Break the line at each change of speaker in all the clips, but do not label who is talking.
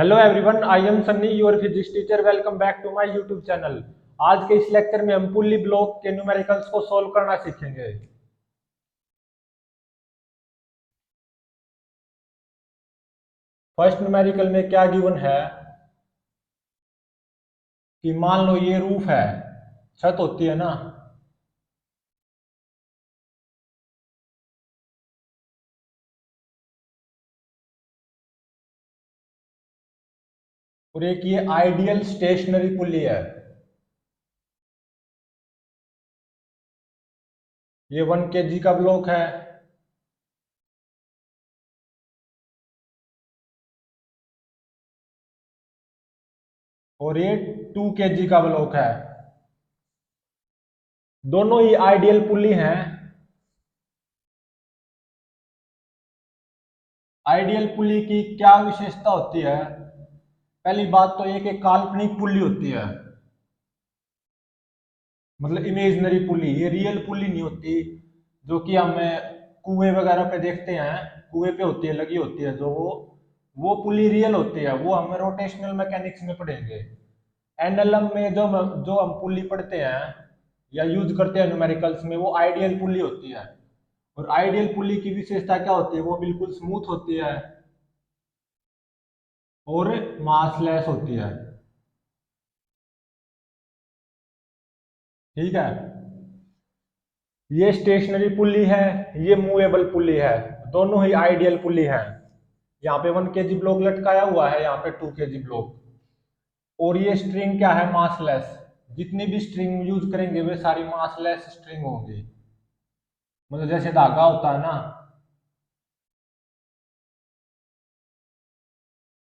Hello everyone, I am Sunny, your physics teacher. Welcome back to my YouTube channel. आज के इस lecture में हम पुल्ली ब्लॉक के न्यूमेरिकल्स को सॉल्व करना सीखेंगे। फर्स्ट न्यूमेरिकल में क्या गिवन है कि मान लो ये रूफ है, छत होती है ना। और एक ये आइडियल स्टेशनरी पुल्ली है। ये 1 kg का ब्लॉक है। और ये 2 kg का ब्लॉक है। दोनों ही आइडियल पुल्ली हैं। आइडियल पुल्ली की क्या विशेषता होती है? पहली बात तो ये कि काल्पनिक पुल्ली होती है, मतलब इमेजिनरी पुली। ये रियल पुली नहीं होती जो कि हमें कुएं वगैरह पे देखते हैं। कुएं पे होती है, लगी होती है जो वो पुली रियल होती है। वो हमें रोटेशनल मैकेनिक्स में पढ़ेंगे। एनएलएम में जो हम पुली पढ़ते हैं या यूज करते हैं न्यूमेरिकल्स में, वो आइडियल पुली होती है। और आइडियल पुली की विशेषता क्या होती है? वो बिल्कुल स्मूथ होती है और मासलेस होती है। ठीक है। ये स्टेशनरी पुली है, ये मूवेबल पुली है। दोनों ही आइडियल पुली है। यहाँ पे 1 kg ब्लॉक लटकाया हुआ है, यहाँ पे 2 kg ब्लॉक। और ये स्ट्रिंग क्या है? मासलेस। जितनी भी स्ट्रिंग यूज करेंगे वे सारी मासलेस स्ट्रिंग होंगी। मतलब जैसे धागा होता है ना,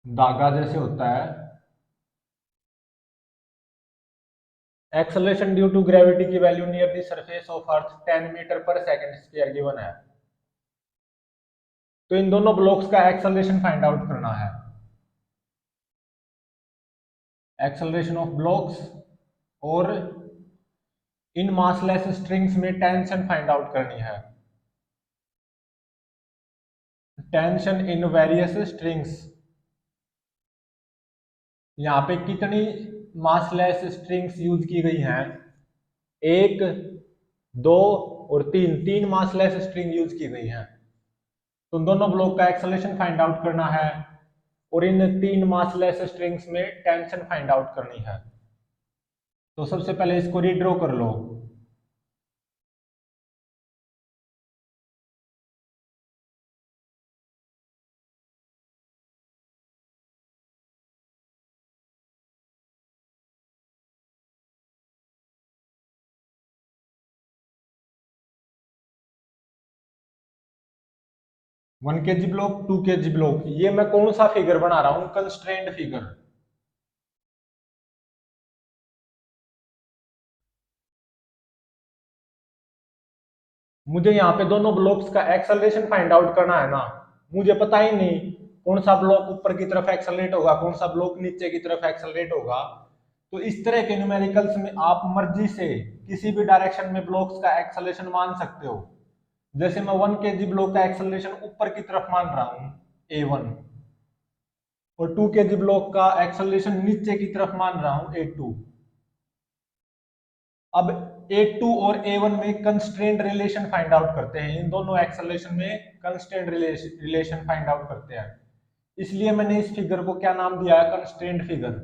धागा जैसे होता है। एक्सेलरेशन ड्यू टू ग्रेविटी की value near the surface of earth 10 metre per second square given है। तो इन दोनों ब्लॉक्स का एक्सेलरेशन फाइंड आउट करना है। एक्सेलरेशन ऑफ ब्लॉक्स और इन मासलेस स्ट्रिंग्स में टेंशन फाइंड आउट करनी है। Tension in various strings. यहाँ पे कितनी मासलेस स्ट्रिंग्स यूज की गई हैं? 1, 2 और 3। 3 मासलेस स्ट्रिंग यूज की गई हैं। तो दोनों ब्लॉक का एक्सेलरेशन फाइंड आउट करना है और इन 3 मासलेस स्ट्रिंग्स में टेंशन फाइंड आउट करनी है। तो सबसे पहले इसको रीड्रॉ कर लो। 1 kg ब्लॉक, 2 kg ब्लॉक, ये मैं कौन सा फिगर बना रहा हूं? Constraint figure. मुझे यहाँ पे दोनों ब्लॉक्स का एक्सेलरेशन फाइंड आउट करना है ना। मुझे पता ही नहीं कौन सा ब्लॉक ऊपर की तरफ एक्सेलरेट होगा, कौन सा ब्लॉक नीचे की तरफ एक्सेलरेट होगा। तो इस तरह के न्यूमेरिकल्स में आप मर्जी से किसी भी डायरेक्शन में ब्लॉक्स का एक्सेलरेशन मान सकते हो। जैसे मैं 1 kg ब्लॉक का एक्सेलरेशन ऊपर की तरफ मान रहा हूं, A1। और 2 kg ब्लॉक का एक्सेलरेशन नीचे की तरफ मान रहा हूं, A2। अब A2 और A1 में कंस्ट्रेंट रिलेशन फाइंड आउट करते हैं। इन दोनों एक्सेलरेशन में कंस्ट्रेंट रिलेशन फाइंड आउट करते हैं। इसलिए मैंने इस फिगर को क्या नाम दिया है? Constraint figure.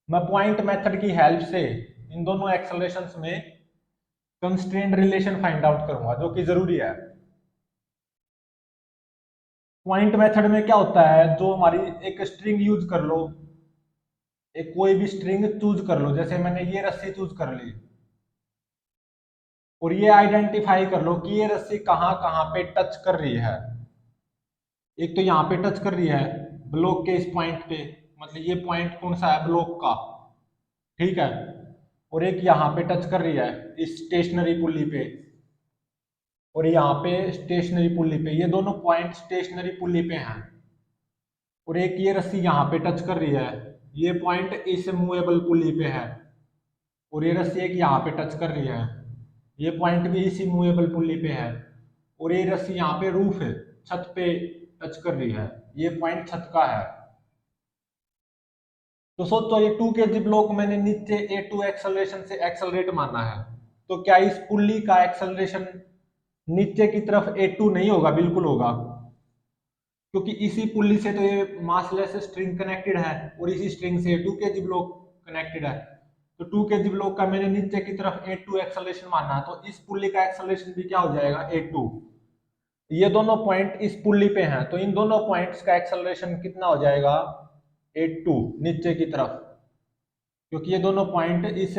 मैं पॉइंट मेथड की हेल्प से इन दोनों एक्सेलरेशंस में कंस्ट्रेंट रिलेशन फाइंड आउट करूंगा, जो कि जरूरी है। पॉइंट मेथड में क्या होता है? जो हमारी एक स्ट्रिंग यूज कर लो, एक कोई भी स्ट्रिंग चूज कर लो। जैसे मैंने ये रस्सी चूज कर ली और ये आइडेंटिफाई कर लो कि ये रस्सी कहाँ कहाँ पे टच कर रही है। एक तो यहाँ पे टच कर रही है ब्लॉक के इस पॉइंट पे, मतलब ये पॉइंट कौन सा है? ब्लॉक का। ठीक है। और एक यहाँ पे टच कर रही है इस स्टेशनरी पुल्ली पे, और यहाँ पे स्टेशनरी पुल्ली पे। ये दोनों पॉइंट स्टेशनरी पुल्ली पे हैं। और एक ये रस्सी यहाँ पे टच कर रही है, ये पॉइंट इस मूवेबल पुल्ली पे है। और ये रस्सी एक यहाँ पे टच कर रही है, ये पॉइंट भी इसी मूवेबल पुल्ली पे है। और ये रस्सी यहाँ पे रूफ है, छत पे टच कर रही है, ये पॉइंट छत का है। तो सोचो ये 2 kg ब्लॉक मैंने नीचे A2 एक्सेलरेशन से एक्सेलरेट माना है, तो क्या इस पुल्ली का एक्सेलरेशन नीचे की तरफ A2 नहीं होगा? बिल्कुल होगा, क्योंकि इसी पुल्ली से तो ये मासलेस स्ट्रिंग कनेक्टेड है और इसी स्ट्रिंग से 2 kg ब्लॉक कनेक्टेड है। तो 2 kg ब्लॉक का मैंने नीचे की तरफ A2 एक्सेलरेशन माना है, तो इस पुल्ली का एक्सेलरेशन भी क्या हो जाएगा? A2। ये दोनों पॉइंट इस पुल्ली पे हैं, तो इन दोनों पॉइंट्स का एक्सेलरेशन कितना हो जाएगा? A2 नीचे की तरफ, क्योंकि ये दोनों पॉइंट इस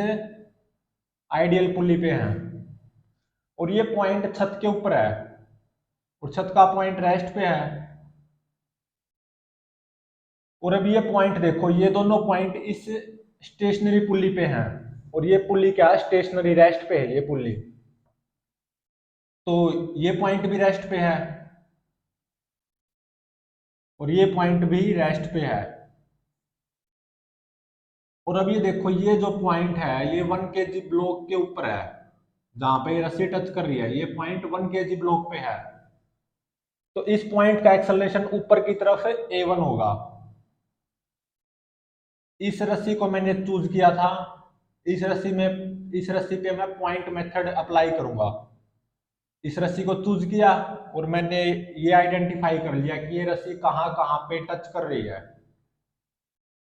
आइडियल पुल्ली पे हैं और ये पॉइंट छत के ऊपर है और छत का पॉइंट रेस्ट पे है। और अब ये पॉइंट देखो, ये दोनों पॉइंट इस स्टेशनरी पुल्ली पे हैं और ये पुल्ली क्या है? स्टेशनरी रेस्ट पे है ये पुल्ली, तो ये पॉइंट भी रेस्ट पे है और ये पॉइंट भी रेस्ट पे है। और अब ये देखो, ये जो पॉइंट है ये 1 kg ब्लॉक के ऊपर है, जहां पे रस्सी टच कर रही है, ये पॉइंट 1 kg ब्लॉक पे है, तो इस पॉइंट का एक्सेलरेशन ऊपर की तरफ A1 होगा। इस रस्सी को मैंने चूज किया था, इस रस्सी पे मैं पॉइंट मेथड अप्लाई करूंगा। इस रस्सी को चूज किया और मैंने ये आइडेंटिफाई कर लिया कि ये रस्सी कहाँ कहाँ पे टच कर रही है।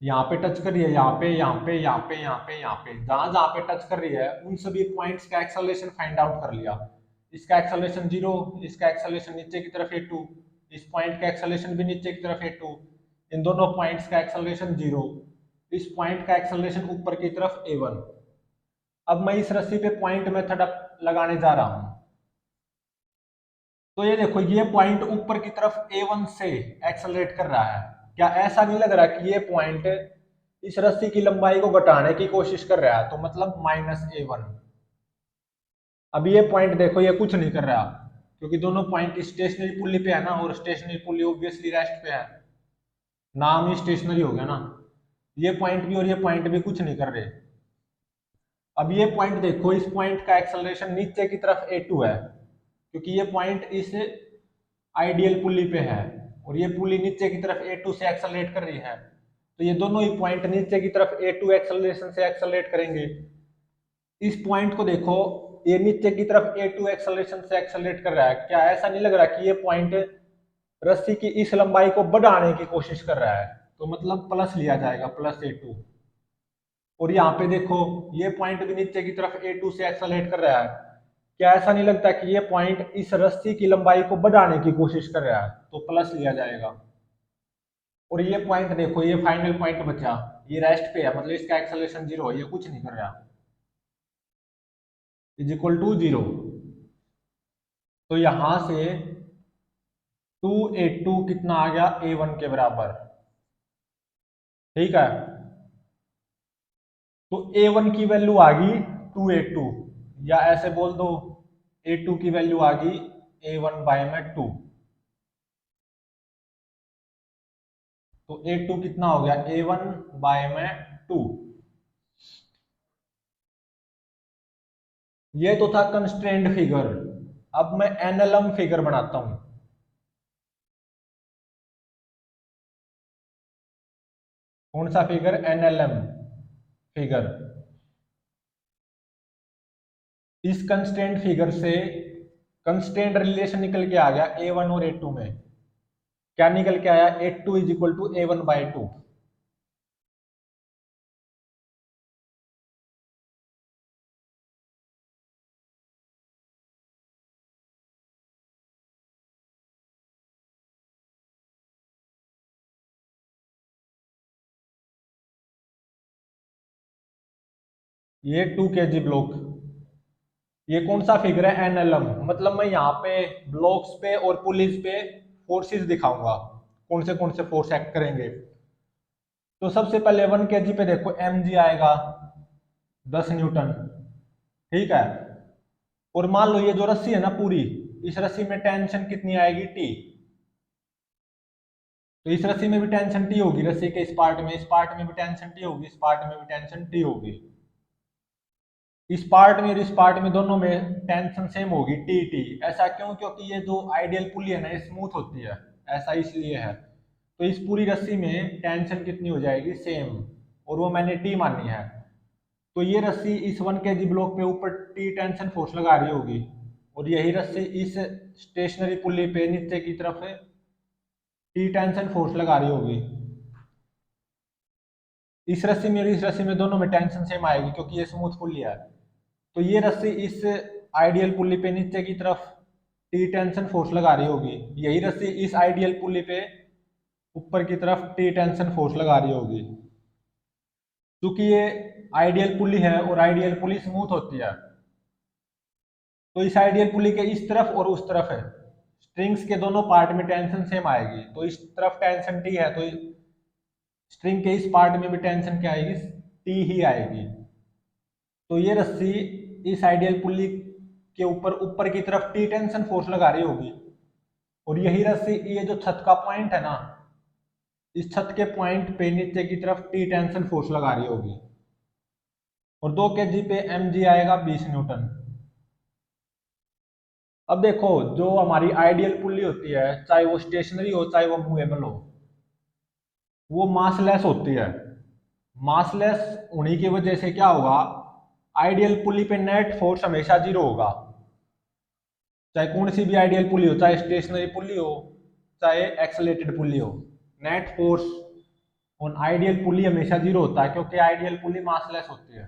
यहाँ पे टच कर रही है, यहाँ पे, यहाँ पे, यहाँ पे, यहाँ पे, यहाँ पे, जहां जहां पे टच कर रही है उन सभी पॉइंट्स का एक्सेलरेशन फाइंड आउट कर लिया। इसका एक्सेलरेशन 0, इसका एक्सेलरेशन नीचे की तरफ A2, इस पॉइंट का एक्सेलरेशन भी नीचे की तरफ A2, इन दोनों पॉइंट्स का एक्सेलरेशन 0, इस पॉइंट का एक्सेलरेशन ऊपर की तरफ A1। अब मैं इस रस्सी पे पॉइंट मेथड लगाने जा रहा हूं, तो ये देखो, ये पॉइंट ऊपर की तरफ A1 से एक्सेलरेट कर रहा है। क्या ऐसा नहीं लग रहा कि ये पॉइंट इस रस्सी की लंबाई को घटाने की कोशिश कर रहा है? तो मतलब -A1। अब ये पॉइंट देखो, ये कुछ नहीं कर रहा, क्योंकि दोनों पॉइंट स्टेशनरी पुल्ली पे है ना, और स्टेशनरी पुल्ली ऑब्वियसली रेस्ट पे है, नाम ही स्टेशनरी हो गया ना। ये पॉइंट भी और ये पॉइंट भी कुछ नहीं कर रहे। अब ये पॉइंट देखो, इस पॉइंट का एक्सेलरेशन नीचे की तरफ A2 है, क्योंकि ये पॉइंट इस आइडियल पुल्ली पे है और ये पुल्ली नीचे की तरफ A2 से एक्सेलरेट कर रही है, तो ये दोनों ही पॉइंट नीचे की तरफ A2 एक्सेलरेशन से एक्सेलरेट करेंगे। इस पॉइंट को देखो, ये नीचे की तरफ A2 एक्सेलरेशन से एक्सेलरेट कर रहा है। क्या ऐसा नहीं लग रहा कि ये पॉइंट रस्सी की इस लंबाई को बढ़ाने की कोशिश कर रहा है? तो मतलब प्लस लिया जाएगा, +A2। और यहाँ पे देखो, ये पॉइंट भी नीचे की तरफ A2 से एक्सेलरेट कर रहा है। क्या ऐसा नहीं लगता कि ये पॉइंट इस रस्सी की लंबाई को बढ़ाने की कोशिश कर रहा है? तो प्लस लिया जाएगा। और ये पॉइंट देखो, ये फाइनल पॉइंट बचा, ये रेस्ट पे है, मतलब इसका एक्सेलरेशन 0 है, ये कुछ नहीं कर रहा, =0। तो यहां से 2A2 कितना आ गया? A1 के बराबर। ठीक है, तो A1 की वैल्यू आ गई 2A2, या ऐसे बोल दो A2 की वैल्यू आ गई A1/2। तो A2 कितना हो गया? A1/2। ये तो था कंस्ट्रेंड फिगर। अब मैं एनएलएम फिगर बनाता हूं। कौन सा फिगर? NLM figure. इस कंस्ट्रेंट फिगर से कंस्ट्रेंट रिलेशन निकल के आ गया A1 और A2 में। क्या निकल के आया? A2 = A1/2। ये 2 kg ब्लॉक, ये कौन सा फिगर है? एनएलएम। मतलब मैं यहाँ पे ब्लॉक्स पे और पुलिस पे फोर्सेस दिखाऊंगा, कौन से फोर्स एक्ट करेंगे। तो सबसे पहले 1 kg पे देखो mg आएगा 10 न्यूटन। ठीक है, और मान लो ये जो रस्सी है ना पूरी, इस रस्सी में टेंशन कितनी आएगी? टी। तो इस रस्सी में भी टेंशन टी होगी, रस्सी के इस पार्ट में भी टेंशन टी होगी, इस पार्ट में भी टेंशन टी होगी। इस पार्ट में और इस पार्ट में दोनों में टेंशन सेम होगी, टी टी। ऐसा क्यों? क्योंकि ये जो आइडियल पुली है ना, ये स्मूथ होती है, ऐसा इसलिए है। तो इस पूरी रस्सी में टेंशन कितनी हो जाएगी? सेम। और वो मैंने टी मानी है, तो ये रस्सी इस 1 kg ब्लॉक पे ऊपर टी टेंशन फोर्स लगा रही होगी, और यही रस्सी इस स्टेशनरी पुल्ली पे नीचे की तरफ टी टेंशन फोर्स लगा रही होगी। इस रस्सी में और इस रस्सी में दोनों में टेंशन सेम आएगी क्योंकि ये स्मूथ पुल्ली है। तो ये रस्सी इस आइडियल पुल्ली पे नीचे की तरफ टी टेंशन फोर्स लगा रही होगी, यही रस्सी इस आइडियल पुल्ली पे ऊपर की तरफ टी टेंशन फोर्स लगा रही होगी। क्योंकि ये आइडियल पुल्ली है और आइडियल पुल्ली स्मूथ होती है, तो इस आइडियल पुल्ली के इस तरफ और उस तरफ है स्ट्रिंग्स के दोनों पार्ट में टेंशन सेम आएगी। तो इस तरफ टेंशन टी है, तो स्ट्रिंग के इस पार्ट में भी टेंशन क्या आएगी, टी ही आएगी। तो ये रस्सी इस आइडियल पुल्ली के ऊपर ऊपर की तरफ टी टेंशन फोर्स लगा रही होगी, और यही रस्सी ये जो छत का पॉइंट है ना, इस छत के पॉइंट पे नीचे की तरफ टी टेंशन फोर्स लगा रही होगी, और 2 kg पे mg आएगा 20 न्यूटन। अब देखो, जो हमारी आइडियल पुल्ली होती है, चाहे वो स्टेशनरी हो चाहे वो मूवेबल हो, वो मासलेस होती है। मासलेस होने की वजह से क्या होगा, आइडियल पुल्ली पे नेट फोर्स हमेशा जीरो होगा। चाहे कौन सी भी आइडियल पुल्ली हो, चाहे स्टेशनरी पुल्ली हो चाहे एक्सेलेटेड पुल्ली हो, net force on ideal pulley हमेशा जीरो होता है क्योंकि आइडियल पुल्ली मासलेस होती है।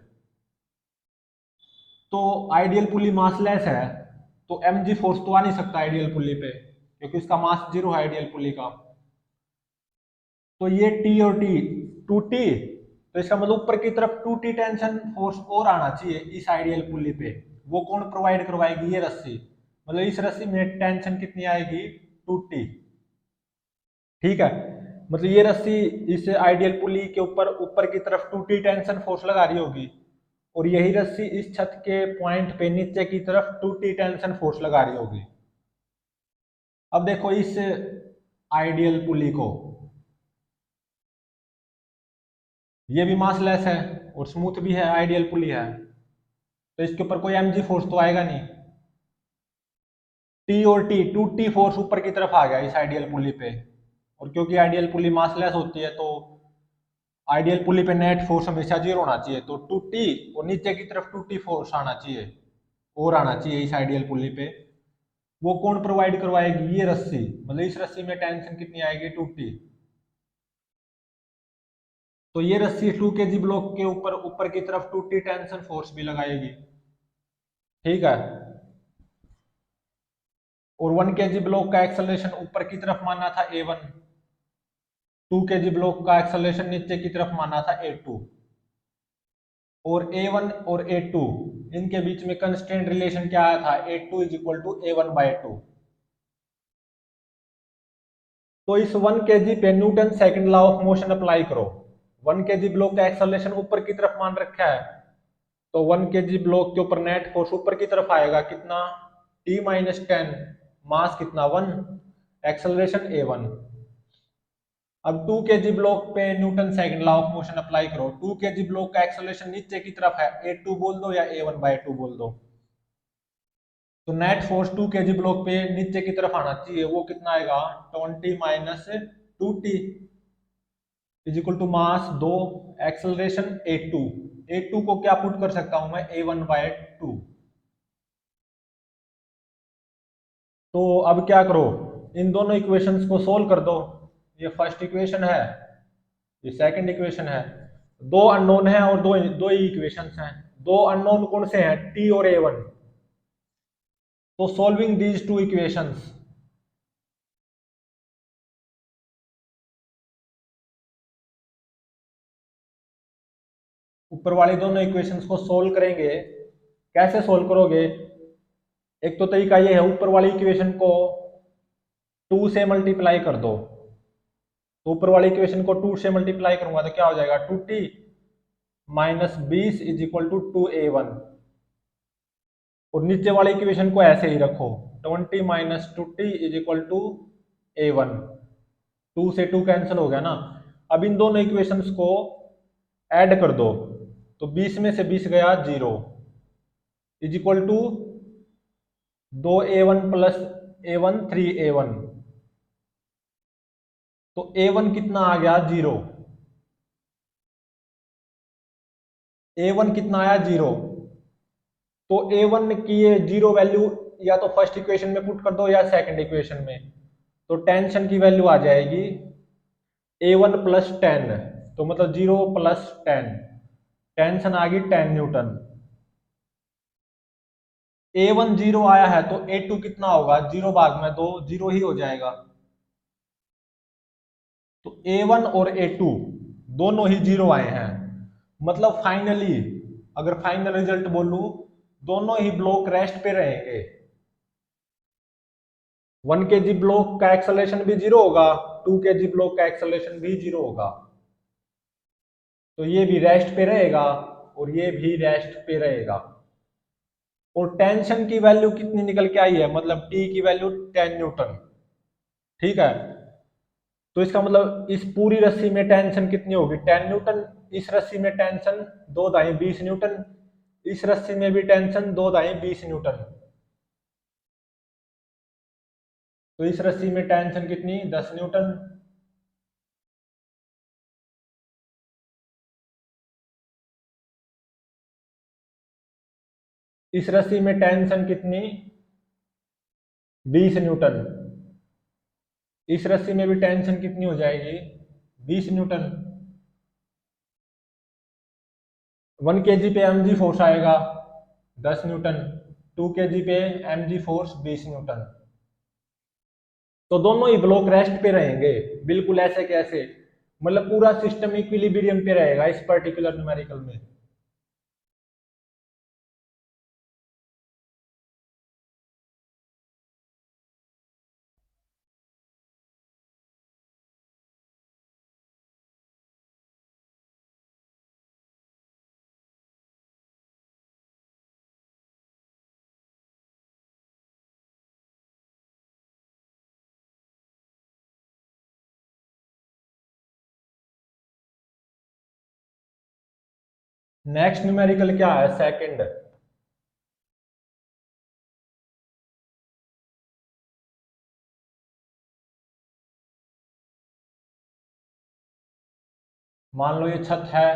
तो आइडियल पुल्ली मासलेस है, तो mg फोर्स तो आ नहीं सकता आइडियल पुल्ली पे क्योंकि इसका मास जीरो है आइडियल पुल्ली का। तो ये टी और टी, टू टी, तो इसका मतलब ऊपर की तरफ टू टी टेंशन फोर्स और आना चाहिए इस आइडियल पुल्ली पे। वो कौन प्रोवाइड करवाएगी, ये रस्सी। मतलब इस रस्सी में टेंशन कितनी आएगी, टू टी। ठीक है, मतलब ये रस्सी इस आइडियल पुल्ली के ऊपर ऊपर की तरफ टू टी टेंशन फोर्स लगा रही होगी, और यही रस्सी इस छत के पॉइंट पे नीचे की तरफ टू टी टेंशन फोर्स लगा रही होगी। अब देखो इस आइडियल पुल्ली को, ये भी मासलेस है और स्मूथ भी है, आइडियल पुल्ली है, तो इसके ऊपर कोई mg फोर्स तो आएगा नहीं। टी और टी, टू टी फोर्स ऊपर की तरफ आ गया इस आइडियल पुल्ली पे, और क्योंकि आइडियल पुल्ली मासलेस होती है तो आइडियल पुल्ली पे नेट फोर्स हमेशा जीरो होना चाहिए, तो टू टी और नीचे की तरफ टू टी फोर्स आना चाहिए और आना चाहिए इस आइडियल पुल्ली पे। वो कौन प्रोवाइड करवाएगी, ये रस्सी। मतलब इस रस्सी में टेंशन कितनी आएगी, टू टी। तो ये रस्सी 2 kg ब्लॉक के ऊपर ऊपर की तरफ टू टी टेंशन फोर्स भी लगाएगी। ठीक है, और 1 kg ब्लॉक का एक्सेलरेशन ऊपर की तरफ माना था a1, 2 kg ब्लॉक का एक्सेलरेशन नीचे की तरफ माना था a2, और a1 और a2 इनके बीच में कंस्ट्रेंट रिलेशन क्या आया था, a2 is equal to a1/2। तो इस 1 kg पे Newton second law of motion apply करो। 1 kg ब्लॉक का एक्सेलरेशन ऊपर की तरफ मान रखा है, तो 1 kg ब्लॉक के ऊपर नेट फोर्स ऊपर की तरफ आएगा कितना, t-10, मास कितना 1, एक्सेलरेशन a1। अब 2 kg ब्लॉक पे Newton second law of motion apply करो। 2 kg ब्लॉक का एक्सेलरेशन नीचे की तरफ है, a2 बोल दो या a1/2 बोल दो, तो नेट फोर्स 2 kg ब्लॉक पे नीचे की तरफ आना चाहिए, वो कितना आएगा, 20 - 2t is equal to mass 2, acceleration a2। a2 को क्या पुट कर सकता हूं मैं, a1/2। तो अब क्या करो, इन दोनों इक्वेशंस को सोल्व कर दो। ये फर्स्ट इक्वेशन है, ये सेकंड इक्वेशन है, दो अननोन है और दो दो ही इक्वेशंस हैं। दो अननोन कौन से हैं, t और a1। तो सॉल्विंग दीज टू इक्वेशंस, ऊपर वाली दोनों इक्वेशंस को सोल्व करेंगे। कैसे सोल्व करोगे, एक तो तरीका ये है, ऊपर वाली इक्वेशन को 2 से मल्टीप्लाई कर दो। तो ऊपर वाली इक्वेशन को 2 से मल्टीप्लाई करूंगा तो क्या हो जाएगा, 2t - 20 is equal to 2a1। और नीचे वाली इक्वेशन को ऐसे ही रखो, 20 - 2t is equal to a1। 2 से 2 कैंसिल हो गया ना। अब इन दोनों इक्वेशंस को ऐड कर दो, तो 20 में से 20 गया 0 is equal to 2a1 plus a1 3a1। तो a1 कितना आ गया, 0। A1 कितना आया 0। तो A1 की ये 0 वैल्यू या तो फर्स्ट इक्वेशन में पुट कर दो या सेकंड इक्वेशन में, तो टेंशन की वैल्यू आ जाएगी A1 प्लस 10, तो मतलब 0 प्लस 10, टेंशन आ गई 10 न्यूटन। A1 0 आया है तो A2 कितना होगा, 0 भाग में 2 0 ही हो जाएगा। तो A1 और A2 दोनों ही 0 आए हैं, मतलब फाइनली अगर फाइनल रिजल्ट बोलूं, दोनों ही ब्लॉक रेस्ट पे रहेंगे। 1 kg ब्लॉक का एक्सेलरेशन भी 0 होगा, 2 kg ब्लॉक का एक्सेलरेशन भी 0 होगा। तो ये भी रेस्ट पे रहेगा और ये भी रेस्ट पे रहेगा। और टेंशन की वैल्यू कितनी निकल के आई है, मतलब टी की वैल्यू 10 न्यूटन। ठीक है, तो इसका मतलब इस पूरी रस्सी में टेंशन कितनी होगी, 10 न्यूटन। इस रस्सी में टेंशन 2 दाएं 20 न्यूटन, इस रस्सी में भी टेंशन 2 दाएं 20 न्यूटन। तो इस रस्सी में टेंशन कितनी, 10 न्यूटन। इस रस्सी में टेंशन कितनी, 20 न्यूटन। इस रस्सी में भी टेंशन कितनी हो जाएगी, 20 न्यूटन। 1 kg पे mg फोर्स आएगा 10 न्यूटन, 2 kg पे mg फोर्स 20 न्यूटन। तो दोनों ही ब्लॉक रेस्ट पे रहेंगे, बिल्कुल ऐसे कैसे, मतलब पूरा सिस्टम इक्विलिब्रियम पे रहेगा इस पर्टिकुलर न्यूमेरिकल में। नेक्स्ट न्यूमेरिकल क्या है, सेकंड। मान लो ये छत है,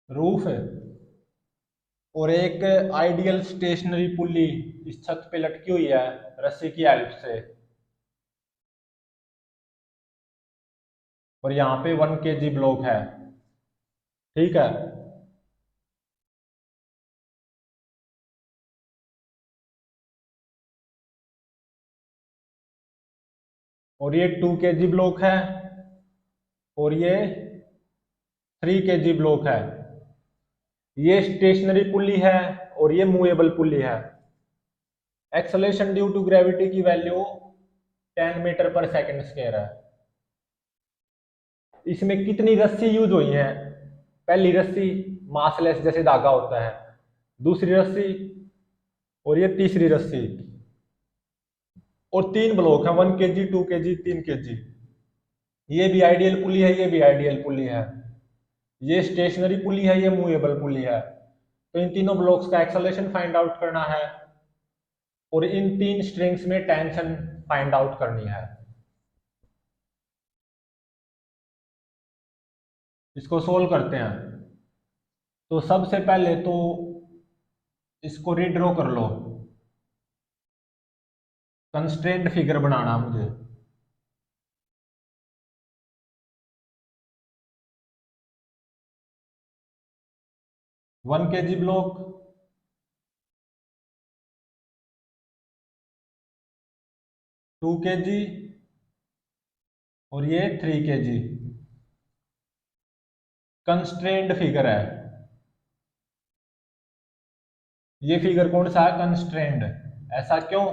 रूफ है, और एक आइडियल स्टेशनरी पुल्ली इस छत पे लटकी हुई है रस्सी की हेल्प से, और यहाँ पे 1 kg ब्लॉक है। ठीक है, और ये 2 kg ब्लॉक है, और ये 3 kg ब्लॉक है। ये स्टेशनरी पुल्ली है और ये मूवेबल पुल्ली है। एक्सेलरेशन ड्यू टू ग्रेविटी की value 10 metre per second square है। इसमें कितनी रस्सी यूज हुई है, पहली रस्सी मासलेस जैसे धागा होता है, दूसरी रस्सी, और ये तीसरी रस्सी। और 3 ब्लॉक है, 1 kg 2 kg 3 kg। ये भी आइडियल पुली है, ये भी आइडियल पुली है। ये स्टेशनरी पुली है, ये मूवेबल पुली है। तो इन तीनों ब्लॉक्स का एक्सेलरेशन फाइंड आउट करना है और इन 3 स्ट्रिंग्स में टेंशन फाइंड आउट करनी है। इसको सोल्व करते हैं। तो सबसे पहले तो इसको रीड्रॉ कर लो, कंस्ट्रेंट फिगर बनाना मुझे। 1 kg ब्लॉक, 2 kg, और ये 3 kg। कंस्ट्रेंट फिगर है, ये फिगर कौन सा है, कंस्ट्रेंट। ऐसा क्यों,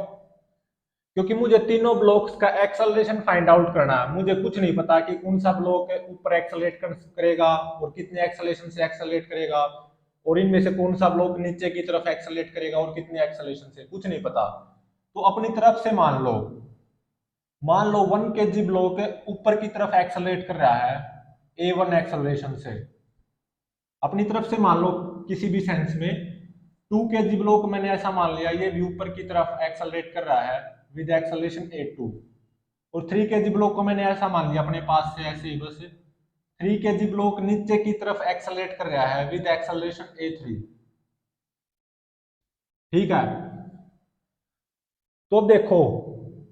क्योंकि मुझे तीनों ब्लॉक्स का एक्सेलरेशन फाइंड आउट करना है। मुझे कुछ नहीं पता कि कौन सा ब्लॉक ऊपर एक्सेलरेट करेगा और कितने एक्सेलरेशन से एक्सेलरेट करेगा, और इनमें से कौन सा ब्लॉक नीचे की तरफ एक्सेलरेट करेगा और कितने एक्सेलरेशन से, कुछ नहीं पता। तो अपनी तरफ से मान लो 1 kg ब्लॉक ऊपर की तरफ एक्सेलरेट कर रहा है A1 एक्सेलरेशन से। अपनी तरफ से मान लो किसी भी सेंस में 2 kg ब्लॉक मैंने ऐसा मान लिया, ये भी ऊपर की तरफ एक्सेलरेट कर रहा है विद एक्सेलरेशन A2। और 3 kg ब्लॉक को मैंने ऐसा मान लिया अपने पास से ऐसे ही बस 3 kg ब्लॉक नीचे की तरफ एक्सेलरेट कर रहा है विद एक्सेलरेशन a3। ठीक है, तो देखो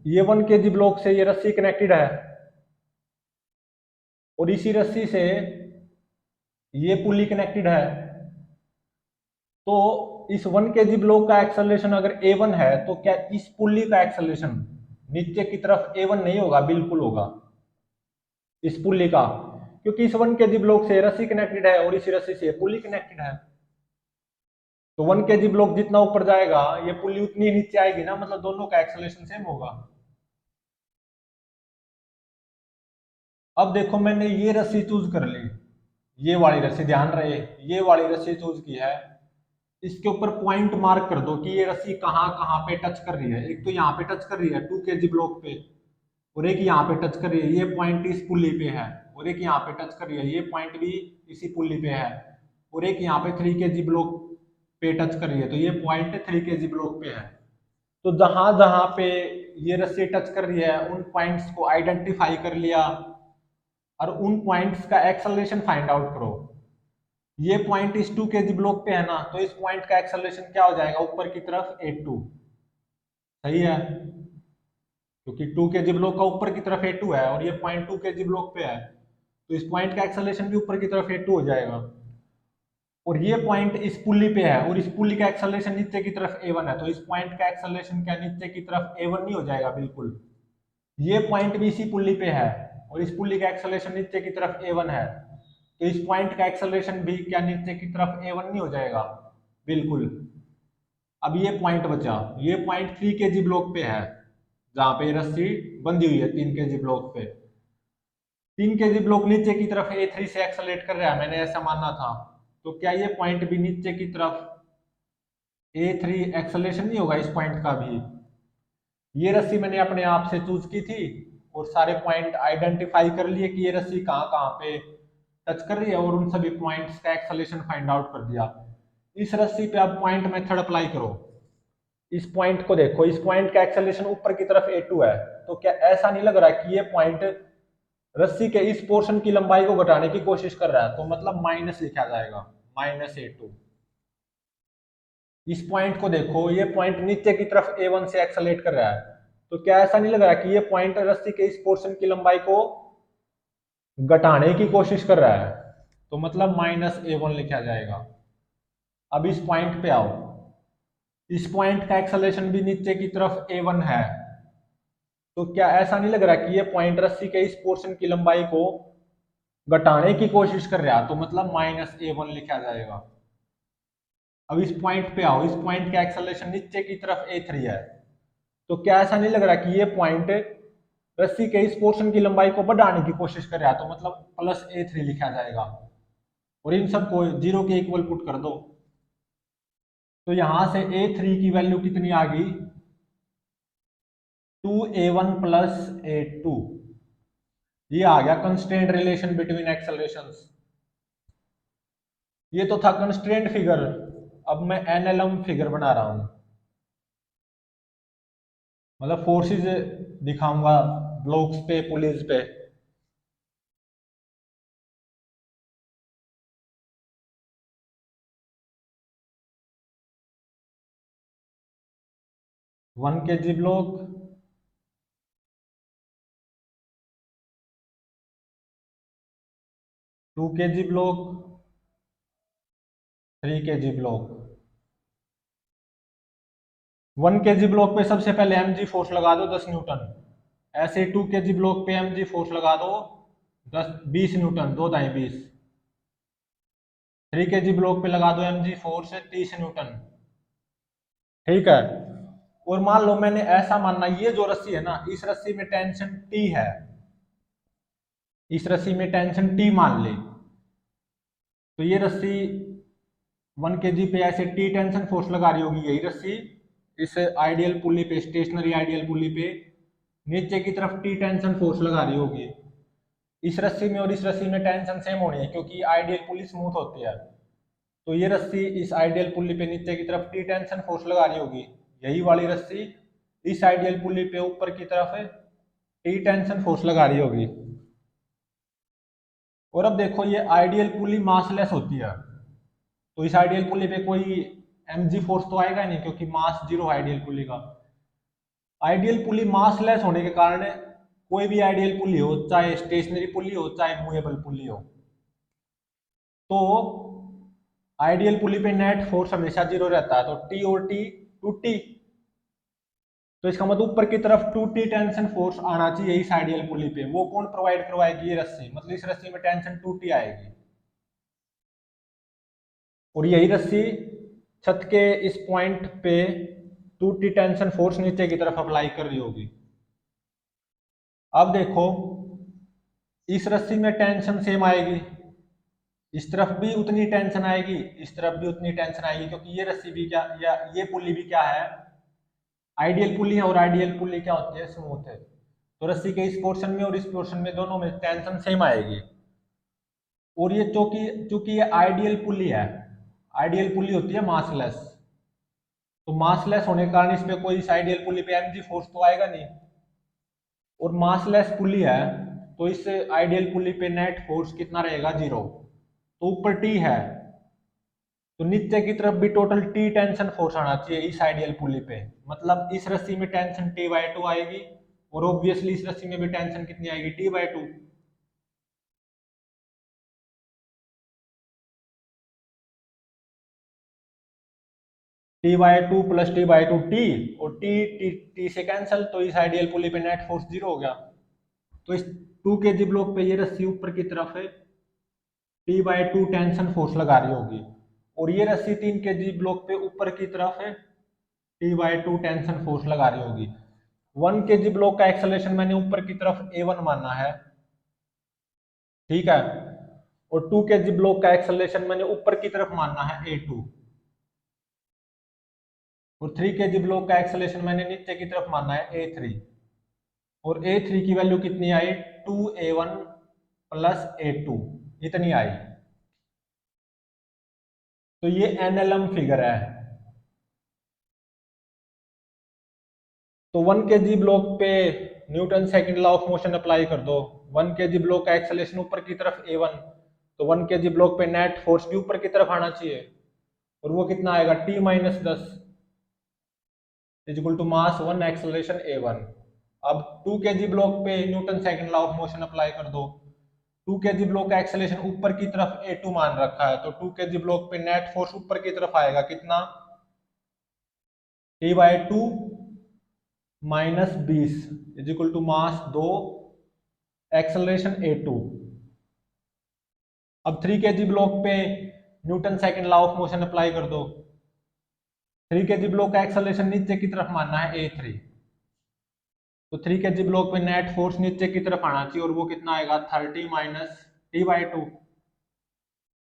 ये 1 kg ब्लॉक से ये रस्सी कनेक्टेड है और इसी रस्सी से ये पुली कनेक्टेड है। तो इस 1 kg ब्लॉक का एक्सेलरेशन अगर a1 है तो क्या इस पुली का एक्सेलरेशन नीचे की तरफ a1 नहीं होगा? बिल्कुल होगा इस पुली का, क्योंकि इस 1 kg ब्लॉक से रस्सी कनेक्टेड है और इसी रस्सी से पुली कनेक्टेड है। तो 1 kg ब्लॉक जितना ऊपर जाएगा ये पुली उतनी नीचे आएगी ना, मतलब दोनों का एक्सेलरेशन सेम होगा। अब देखो मैंने ये रस्सी चूज कर ली, ये वाली रस्सी, ध्यान रहे ये वाली रस्सी चूज की है। इसके ऊपर पॉइंट मार्क कर दो कि ये रस्सी कहाँ कहाँ पे टच कर रही है। एक तो यहाँ पे टच कर रही है 2 kg ब्लॉक पे, और एक यहाँ पे टच कर रही है, ये पॉइंट इस पुल्ली पे है। और एक यहाँ पे टच कर रही है, ये पॉइंट भी इसी पुल्ली पे है। और एक यहाँ पे 3 kg ब्लॉक पे टच कर रही है, तो ये पॉइंट 3 kg ब्लॉक पे है। तो जहां जहां पे ये रस्सी टच कर रही है उन पॉइंट्स को आइडेंटिफाई कर लिया और उन पॉइंट्स का एक्सेलरेशन फाइंड आउट करो। ये पॉइंट इस 2 kg ब्लॉक पे है ना, तो इस पॉइंट का एक्सेलरेशन क्या हो जाएगा? ऊपर की तरफ a2। सही है, क्योंकि 2 kg ब्लॉक का ऊपर की तरफ a2 है और ये पॉइंट 2 kg ब्लॉक पे है, तो इस पॉइंट का एक्सेलरेशन भी ऊपर की तरफ a2 हो जाएगा। और ये पॉइंट इस पुल्ली पे है और इस पुल्ली का एक्सेलरेशन नीचे की तरफ a1 है, तो इस पॉइंट का एक्सेलरेशन क्या नीचे की तरफ a1 नहीं हो जाएगा? बिल्कुल। ये पॉइंट भी इसी पुल्ली पे है और इस पुल्ली का एक्सेलरेशन नीचे की तरफ a1 है, तो इस पॉइंट का एक्सेलरेशन भी क्या नीचे की तरफ a1 नहीं हो जाएगा? बिल्कुल। अब ये पॉइंट बचा, ये पॉइंट 3 kg ब्लॉक पे है जहां पे रस्सी बंधी हुई है 3 kg ब्लॉक पे। 3 kg ब्लॉक नीचे की तरफ a3 से एक्सेलरेट कर रहा है, मैंने ऐसा माना था। तो क्या ये पॉइंट भी नीचे की तरफ a3 एक्सेलरेशन नहीं होगा इस पॉइंट का भी? ये रस्सी मैंने अपने आप से चूज की थी और सारे पॉइंट आइडेंटिफाई कर लिए कि ये रस्सी कहाँ कहाँ पे टच कर रही है और उन सभी पॉइंट्स का एक्सेलरेशन फाइंड आउट कर दिया। इस रस्सी पे अब पॉइंट मेथड अप्लाई करो। इस पॉइंट को देखो, इस पॉइंट का एक्सेलरेशन ऊपर की तरफ a2 है, तो क्या ऐसा नहीं लग रहा कि ये पॉइंट रस्सी के इस पोर्शन की लंबाई को घटाने की कोशिश कर रहा है? तो मतलब माइनस लिखा जाएगा, -a2। इस पॉइंट को देखो, ये पॉइंट नीचे की तरफ a1 से एक्सेलरेट कर रहा है, तो क्या ऐसा नहीं लग रहा कि ये पॉइंट रस्सी के इस पोर्शन की लंबाई को घटाने की कोशिश कर रहा है? तो मतलब -a1 लिखा जाएगा। अब इस पॉइंट पे आओ, इस पॉइंट का एक्सेलरेशन भी नीचे की तरफ a1 है, तो क्या ऐसा नहीं लग रहा कि ये पॉइंट रस्सी के इस पोर्शन की लंबाई को घटाने की कोशिश कर रहा है? तो मतलब -a1 लिखा जाएगा। अब इस पॉइंट पे आओ, इस पॉइंट का एक्सेलरेशन नीचे की तरफ a3 है, तो क्या ऐसा नहीं लग रहा कि ये पॉइंट रस्सी के इस पोर्शन की लंबाई को बढ़ाने की कोशिश कर रहा है? तो मतलब +a3 लिखा जाएगा। और इन सबको 0 के इक्वल पुट कर दो, तो यहां से a3 की वैल्यू कितनी आ गई? 2a1 + a2। ये आ गया कंस्ट्रेंट रिलेशन बिटवीन एक्सेलरेशंस। ये तो था कंस्ट्रेंट फिगर, अब मैं एनएलएम फिगर बना रहा हूं, मतलब फोर्सेस दिखाऊंगा ब्लॉक्स पे, पुलिस पे। One KG block, 2 kg block, 3 kg block. 1 kg block पे सबसे पहले mg फोर्स लगा दो 10 न्यूटन। ऐसे 2 kg ब्लॉक पे mg फोर्स लगा दो 20 न्यूटन, 2×20। 3 kg ब्लॉक पे लगा दो mg फोर्स 30 न्यूटन। ठीक है, और मान लो मैंने ऐसा मानना, ये जो रस्सी है ना, इस रस्सी में टेंशन T है, इस रस्सी में टेंशन T मान ली, तो ये रस्सी 1 kg पे ऐसे T टेंशन फोर्स लगा रही होगी, यही रस्सी इस आइडियल पुल्ली पे, स्टेशनरी आइडियल पुल्ली पे नीचे की तरफ T टेंशन फोर्स लगा रही होगी। इस रस्सी में और इस रस्सी में टेंशन सेम होनी है क्योंकि आइडियल पुल्ली स्मूथ होती है, तो ये रस्सी इस आइडियल पुल्ली पे नीचे की तरफ T टेंशन फोर्स लगा रही होगी, यही वाली रस्सी इस आइडियल पुल्ली पे ऊपर की तरफ T टेंशन फोर्स लगा रही होगी। और अब देखो ये आइडियल पुली मासलेस होती है, तो इस आइडियल पुली पे कोई mg फोर्स तो आएगा नहीं, क्योंकि मास जीरो है आइडियल पुली का। आइडियल पुली मासलेस होने के कारण कोई भी आइडियल पुली हो, चाहे स्टेशनरी पुली हो चाहे मूवेबल पुली हो, तो आइडियल पुली पे नेट फोर्स हमेशा जीरो रहता है। तो टी और टी टू टी, तो इसका मतलब ऊपर की तरफ टू टी टेंशन फोर्स आना चाहिए इस आइडियल पुली पे। वो कौन प्रोवाइड करवाएगी? ये रस्सी, मतलब इस रस्सी में टेंशन टू टी आएगी, और यही रस्सी छत के इस पॉइंट पे टू टी टेंशन फोर्स नीचे की तरफ अप्लाई कर रही होगी। अब देखो इस रस्सी में टेंशन सेम आएगी, इस तरफ भी उतनी टेंशन आएगी, इस तरफ भी उतनी टेंशन आएगी, क्योंकि ये रस्सी भी क्या, या ये पुली भी क्या है, आइडियल पुली है, और आइडियल पुली क्या होती है, स्मूथ है। तो रस्सी के इस पोर्शन में और इस पोर्शन में दोनों में टेंशन सेम आएगी। और ये चूंकि चूंकि ये आइडियल पुली है, आइडियल पुली होती है मासलेस, तो मासलेस होने के कारण इस पे कोई इस आइडियल पुली पे mg फोर्स तो आएगा नहीं, और मासलेस पुली है तो इस आइडियल पुली पे नेट फोर्स कितना रहेगा? जीरो। तो ऊपर टी है तो नीचे की तरफ भी टोटल टी टेंशन फोर्स आना चाहिए इस आइडियल पुली पे, मतलब इस रस्सी में टेंशन टी बाई टू आएगी, और ऑब्वियसली इस रस्सी में भी टेंशन कितनी आएगी? T by two. T by two plus T by two T, और टी टी टी से कैंसिल, तो इस आइडियल पुली पे नेट फोर्स जीरो हो गया। तो इस 2 kg ब्लॉक पे ये रस्सी ऊपर की तरफ है T by two tension force लगा रही होगी, और ये रस्सी 3 kg ब्लॉक पे ऊपर की तरफ है T by two tension force लगा रही होगी। 1 kg ब्लॉक का एक्सेलरेशन मैंने ऊपर की तरफ A1 माना है, ठीक है, और 2 kg ब्लॉक का एक्सेलरेशन मैंने ऊपर की तरफ माना है A2, और 3 kg ब्लॉक का एक्सेलरेशन मैंने नीचे की तरफ माना है A3, और A3 की वैल्यू कितनी आई? 2A1 प्लस A2 इतनी आई। तो ये एनएलएम फिगर है। तो 1 kg ब्लॉक पे Newton second law of motion apply कर दो। 1 kg ब्लॉक का एक्सेलरेशन ऊपर की तरफ A1, तो 1 kg ब्लॉक पे नेट फोर्स भी ऊपर की तरफ आना चाहिए, और वो कितना आएगा? T-10 is equal to mass 1 acceleration A1। अब 2 kg ब्लॉक पे Newton second law of motion apply कर दो। 2 kg ब्लॉक का एक्सेलरेशन ऊपर की तरफ A2 मान रखा है, तो 2 kg ब्लॉक पे नेट फोर्स ऊपर की तरफ आएगा कितना? T/2 -20 is equal to mass 2 acceleration A2। अब 3 kg ब्लॉक पे Newton second law of motion apply कर दो। 3 kg ब्लॉक का एक्सेलरेशन नीचे की तरफ मानना है A3, तो 3 kg ब्लॉक पे नेट फोर्स नीचे की तरफ आना चाहिए, और वो कितना आएगा? 30 माइनस T/2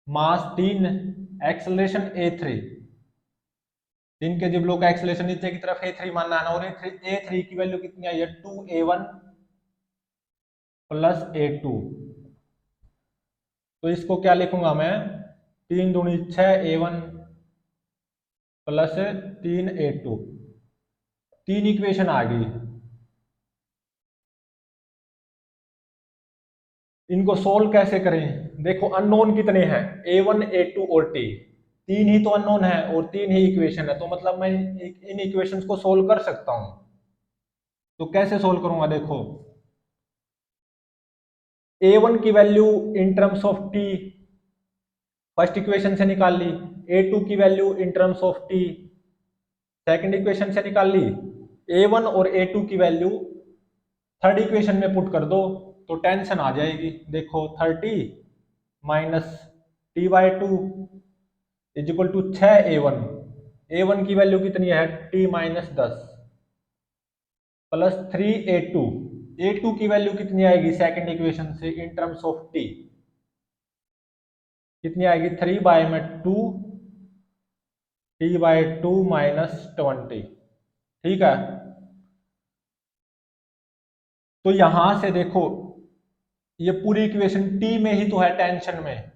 मास 3 एक्सेलरेशन A3। 3 kg ब्लॉक का एक्सेलरेशन नीचे की तरफ A3 मानना है ना, और A3 की वैल्यू कितनी आई है? 2A1 plus A2। तो इसको क्या लिखूंगा मैं? 3 दूनी 6 A1 प्लस 3 A2, तीन इक्वेशन आ गई। इनको सोल्व कैसे करें? देखो अननोन कितने हैं? A1 A2 और T, तीन ही तो अननोन है और तीन ही इक्वेशन है, तो मतलब मैं इन इक्वेशंस को सोल्व कर सकता हूं। तो कैसे सोल्व करूंगा? देखो A1 की value in terms of T first equation से निकाल ली, A2 की value in terms of T second equation से निकाल ली, A1 और A2 की वैल्यू थर्ड इक्वेशन में पुट कर दो, तो टेंशन आ जाएगी। देखो 30 minus T/2 is equal to 6A1, A1 की वैल्यू कितनी है? T-10 प्लस 3A2, A2 की वैल्यू कितनी आएगी सेकंड इक्वेशन से इन टर्म्स ऑफ T? कितनी आएगी? 3/2 T/2 -20, ठीक है। तो यहां से देखो ये पूरी इक्वेशन टी में ही तो है, टेंशन में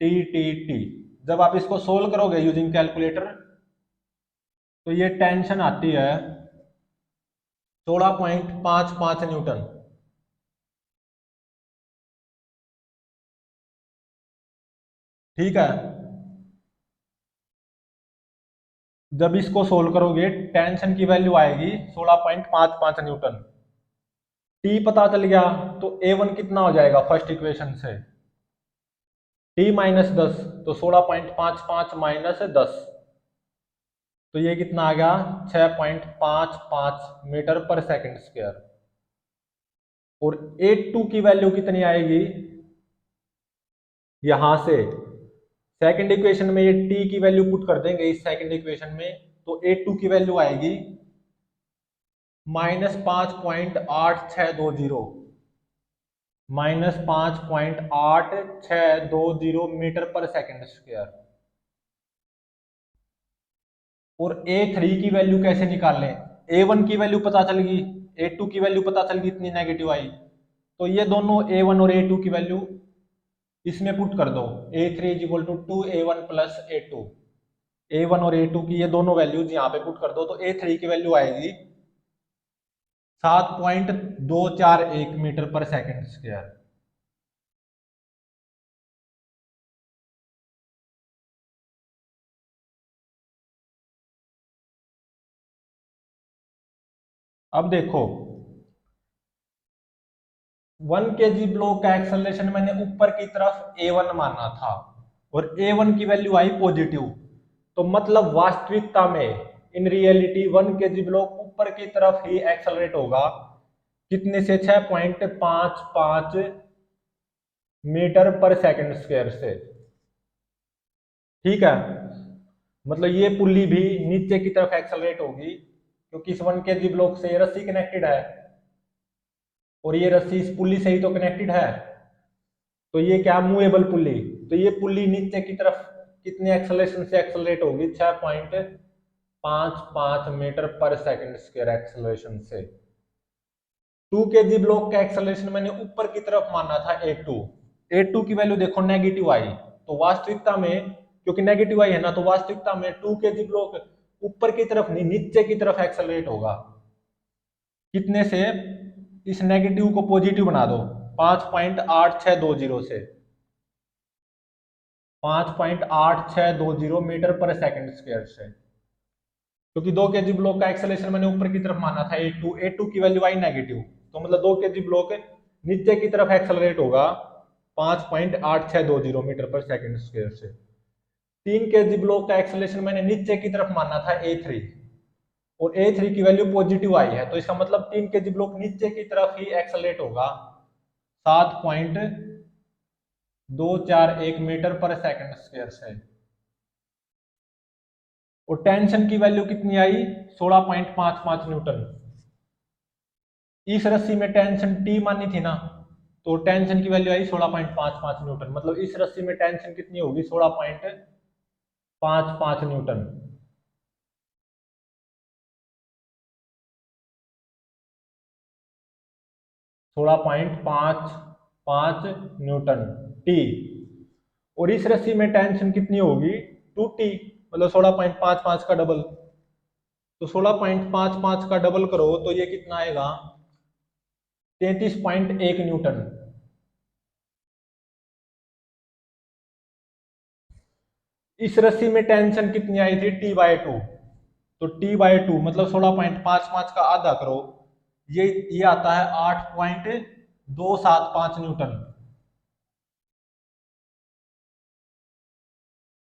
टी टी टी। जब आप इसको सोल्व करोगे यूजिंग कैलकुलेटर, तो ये टेंशन आती है 16.55 न्यूटन। ठीक है। जब इसको सोल्व करोगे टेंशन की वैल्यू आएगी 16.55 न्यूटन। टी पता चल गया, तो A1 कितना हो जाएगा फर्स्ट इक्वेशन से, टी माइनस 10, तो 16.55 माइनस 10, तो ये कितना आ गया 6.55 मीटर पर सेकंड स्क्वायर। और A2 की वैल्यू कितनी आएगी, यहां से सेकंड इक्वेशन में ये टी की वैल्यू पुट कर देंगे इस सेकंड इक्वेशन में, तो A2 की वैल्यू आएगी -5.8620, -5.8620 मीटर पर सेकंड स्क्वायर। और A3 की वैल्यू कैसे निकाल लें, A1 की वैल्यू पता चल गई, A2 की वैल्यू पता चल गई इतनी नेगेटिव आई, तो ये दोनों A1 और A2 की वैल्यू इसमें पुट कर दो, A3 is equal to 2A1 plus A2, A1 और A2 की ये दोनों वैल्यूज यहाँ पे पुट कर दो, तो A3 की वैल्यू आएगी 7.241 मीटर पर सेकंड स्क्वायर। अब देखो 1 kg ब्लॉक का एक्सेलरेशन मैंने ऊपर की तरफ A1 माना था, और A1 की वैल्यू आई पॉजिटिव, तो मतलब वास्तविकता में इन रियलिटी 1 kg ब्लॉक ऊपर की तरफ ही एक्सेलरेट होगा, कितने से 6.55 मीटर पर सेकंड स्क्वायर से। ठीक है, मतलब ये पुल्ली भी नीचे की तरफ एक्सेलरेट होगी, क्योंकि इस 1 kg ब्लॉक से ये रस्सी कनेक्टेड है, और ये रस्सी इस पुल्ली से ही तो कनेक्टेड है, तो ये क्या मूवेबल पुल्ली, तो ये पुल्ली नीचे की तरफ कितने एक्सेलरेशन से एक्सेलरेट होगी, 6.55 metre per second square acceleration से। 2 kg ब्लॉक का एक्सेलरेशन मैंने ऊपर की तरफ माना था A2, A2 की वैल्यू देखो नेगेटिव आई, तो वास्तविकता में क्योंकि नेगेटिव आई है ना, तो वास्तविकता में 2 kg ब्लॉक ऊपर की तरफ नहीं नीचे की तरफ एक्सेलरेट होगा, कितने से, इस नेगेटिव को पॉजिटिव बना दो 5.8620 से, 5.8620 मीटर पर सेकंड स्क्वायर से, क्योंकि 2 kg ब्लॉक का एक्सेलरेशन मैंने ऊपर की तरफ माना था A2 की वैल्यू आई नेगेटिव, तो मतलब 2 kg ब्लॉक नीचे की तरफ एक्सेलरेट होगा 5.8620 मीटर पर सेकंड स्क्वायर से। 3 kg ब्लॉक का एक्सेलरेशन मैंने नीचे की तरफ माना था A3, और A3 की वैल्यू पॉजिटिव आई है, तो इसका मतलब 3 kg ब्लॉक नीचे की तरफ ही एक्सेलरेट होगा 7.241 मीटर पर सेकंड स्क्वायर से। और टेंशन की वैल्यू कितनी आई 16.55 न्यूटन। इस रस्सी में टेंशन टी मानी थी ना, तो टेंशन की वैल्यू आई 16.55 न्यूटन, मतलब इस रस्सी में टेंशन कितनी होगी 16.55 न्यूटन। सोलह पॉइंट पांच पांच न्यूटन टी, और इस रस्सी में टेंशन कितनी होगी 2T, मतलब 16.55 का डबल, तो 16.55 का डबल करो तो ये कितना आएगा 33.1 न्यूटन। इस रस्सी में टेंशन कितनी आई थी T/2, तो T/2 मतलब 16.55 का आधा करो, ये आता है 8.275 न्यूटन।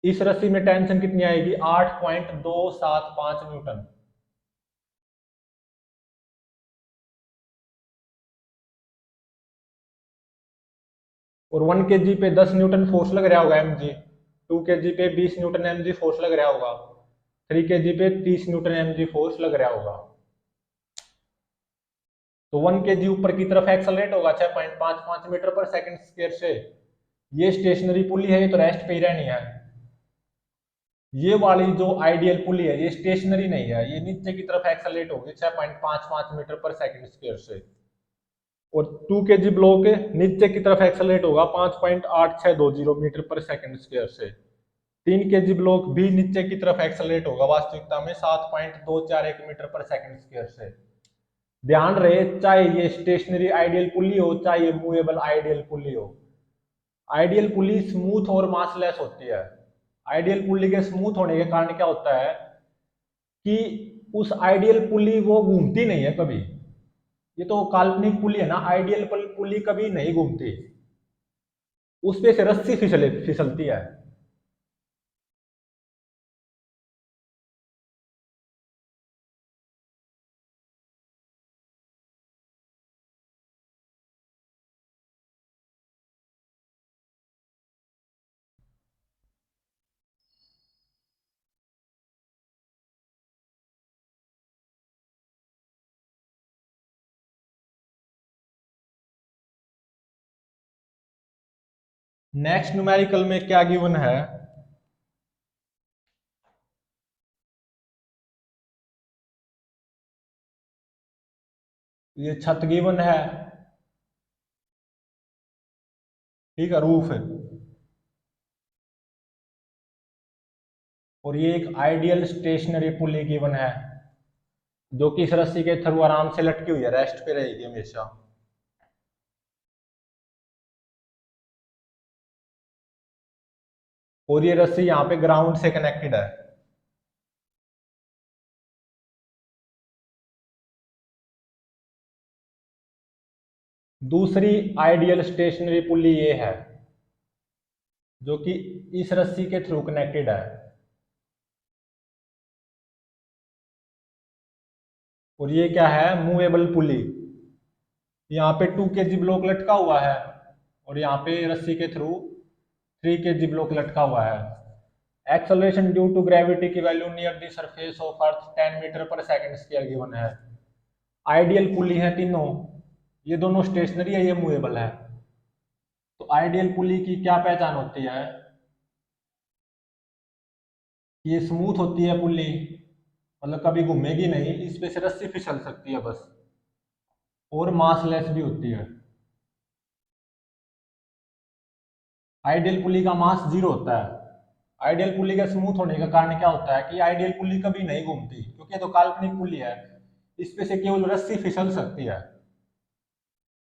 इस रस्सी में टेंशन कितनी आएगी 8.275 न्यूटन। और 1 kg पे 10 न्यूटन फोर्स लग रहा होगा mg, 2 kg पे 20 न्यूटन mg फोर्स लग रहा होगा, 3 kg पे 30 न्यूटन mg फोर्स लग रहा होगा, तो 1 kg ऊपर की तरफ एक्सेलरेट होगा 6.55 मीटर पर सेकंड स्क्वायर से। ये स्टेशनरी पुली है, ये तो रेस्ट पे ही रहनी है। ये वाली जो आइडियल पुली है ये स्टेशनरी नहीं है, ये नीचे की तरफ एक्सेलरेट होगी 6.55 मीटर पर सेकंड स्क्वायर से। और 2 kg ब्लॉक नीचे की तरफ एक्सेलरेट होगा 5.8620 मीटर पर सेकंड स्क्वायर से। 3 kg ब्लॉक भी नीचे की तरफ एक्सेलरेट होगा वास्तविकता में 7.241 मीटर पर सेकंड स्क्वायर से। ध्यान रहे चाहे ये स्टेशनरी आइडियल पुली हो चाहे ये मूवेबल आइडियल पुली हो, आइडियल पुली स्मूथ और मासलेस होती है। आइडियल पुली के स्मूथ होने के कारण क्या होता है कि उस आइडियल पुली वो घूमती नहीं है कभी। ये तो काल्पनिक पुली है ना, आइडियल पुली कभी नहीं घूमती, उस पे से रस्सी फिसलती है। नेक्स्ट न्यूमेरिकल में क्या गिवन है, ये छत गिवन है, ठीक है, रूफ है, और ये एक आइडियल स्टेशनरी पुली गिवन है जो कि इस रस्सी के थ्रू आराम से लटकी हुई है, रेस्ट पे रहेगी हमेशा। और ये रस्सी यहाँ पे ग्राउंड से कनेक्टेड है। दूसरी आइडियल स्टेशनरी पुली ये है जो कि इस रस्सी के थ्रू कनेक्टेड है, और ये क्या है, मूवेबल पुली। यहाँ पे 2 kg ब्लॉक लटका हुआ है और यहाँ पे रस्सी के थ्रू 3 kg ब्लॉक लटका हुआ है। एक्सेलरेशन ड्यू टू ग्रेविटी की value near the surface of earth 10 metre per second square given है। आइडियल पुली है तीनों, ये दोनों स्टेशनरी है, ये मूवेबल है। तो आइडियल पुली की क्या पहचान होती है, ये स्मूथ होती है पुली, मतलब कभी घूमेगी नहीं, इस पे से रस्सी फिसल सकती है बस, और मासलेस भी होती है। आइडियल पुली का मास 0 होता है। आइडियल पुली के स्मूथ होने का कारण क्या होता है कि आइडियल पुली कभी नहीं घूमती, क्योंकि ये तो काल्पनिक पुली है, इस पे से केवल रस्सी फिसल सकती है।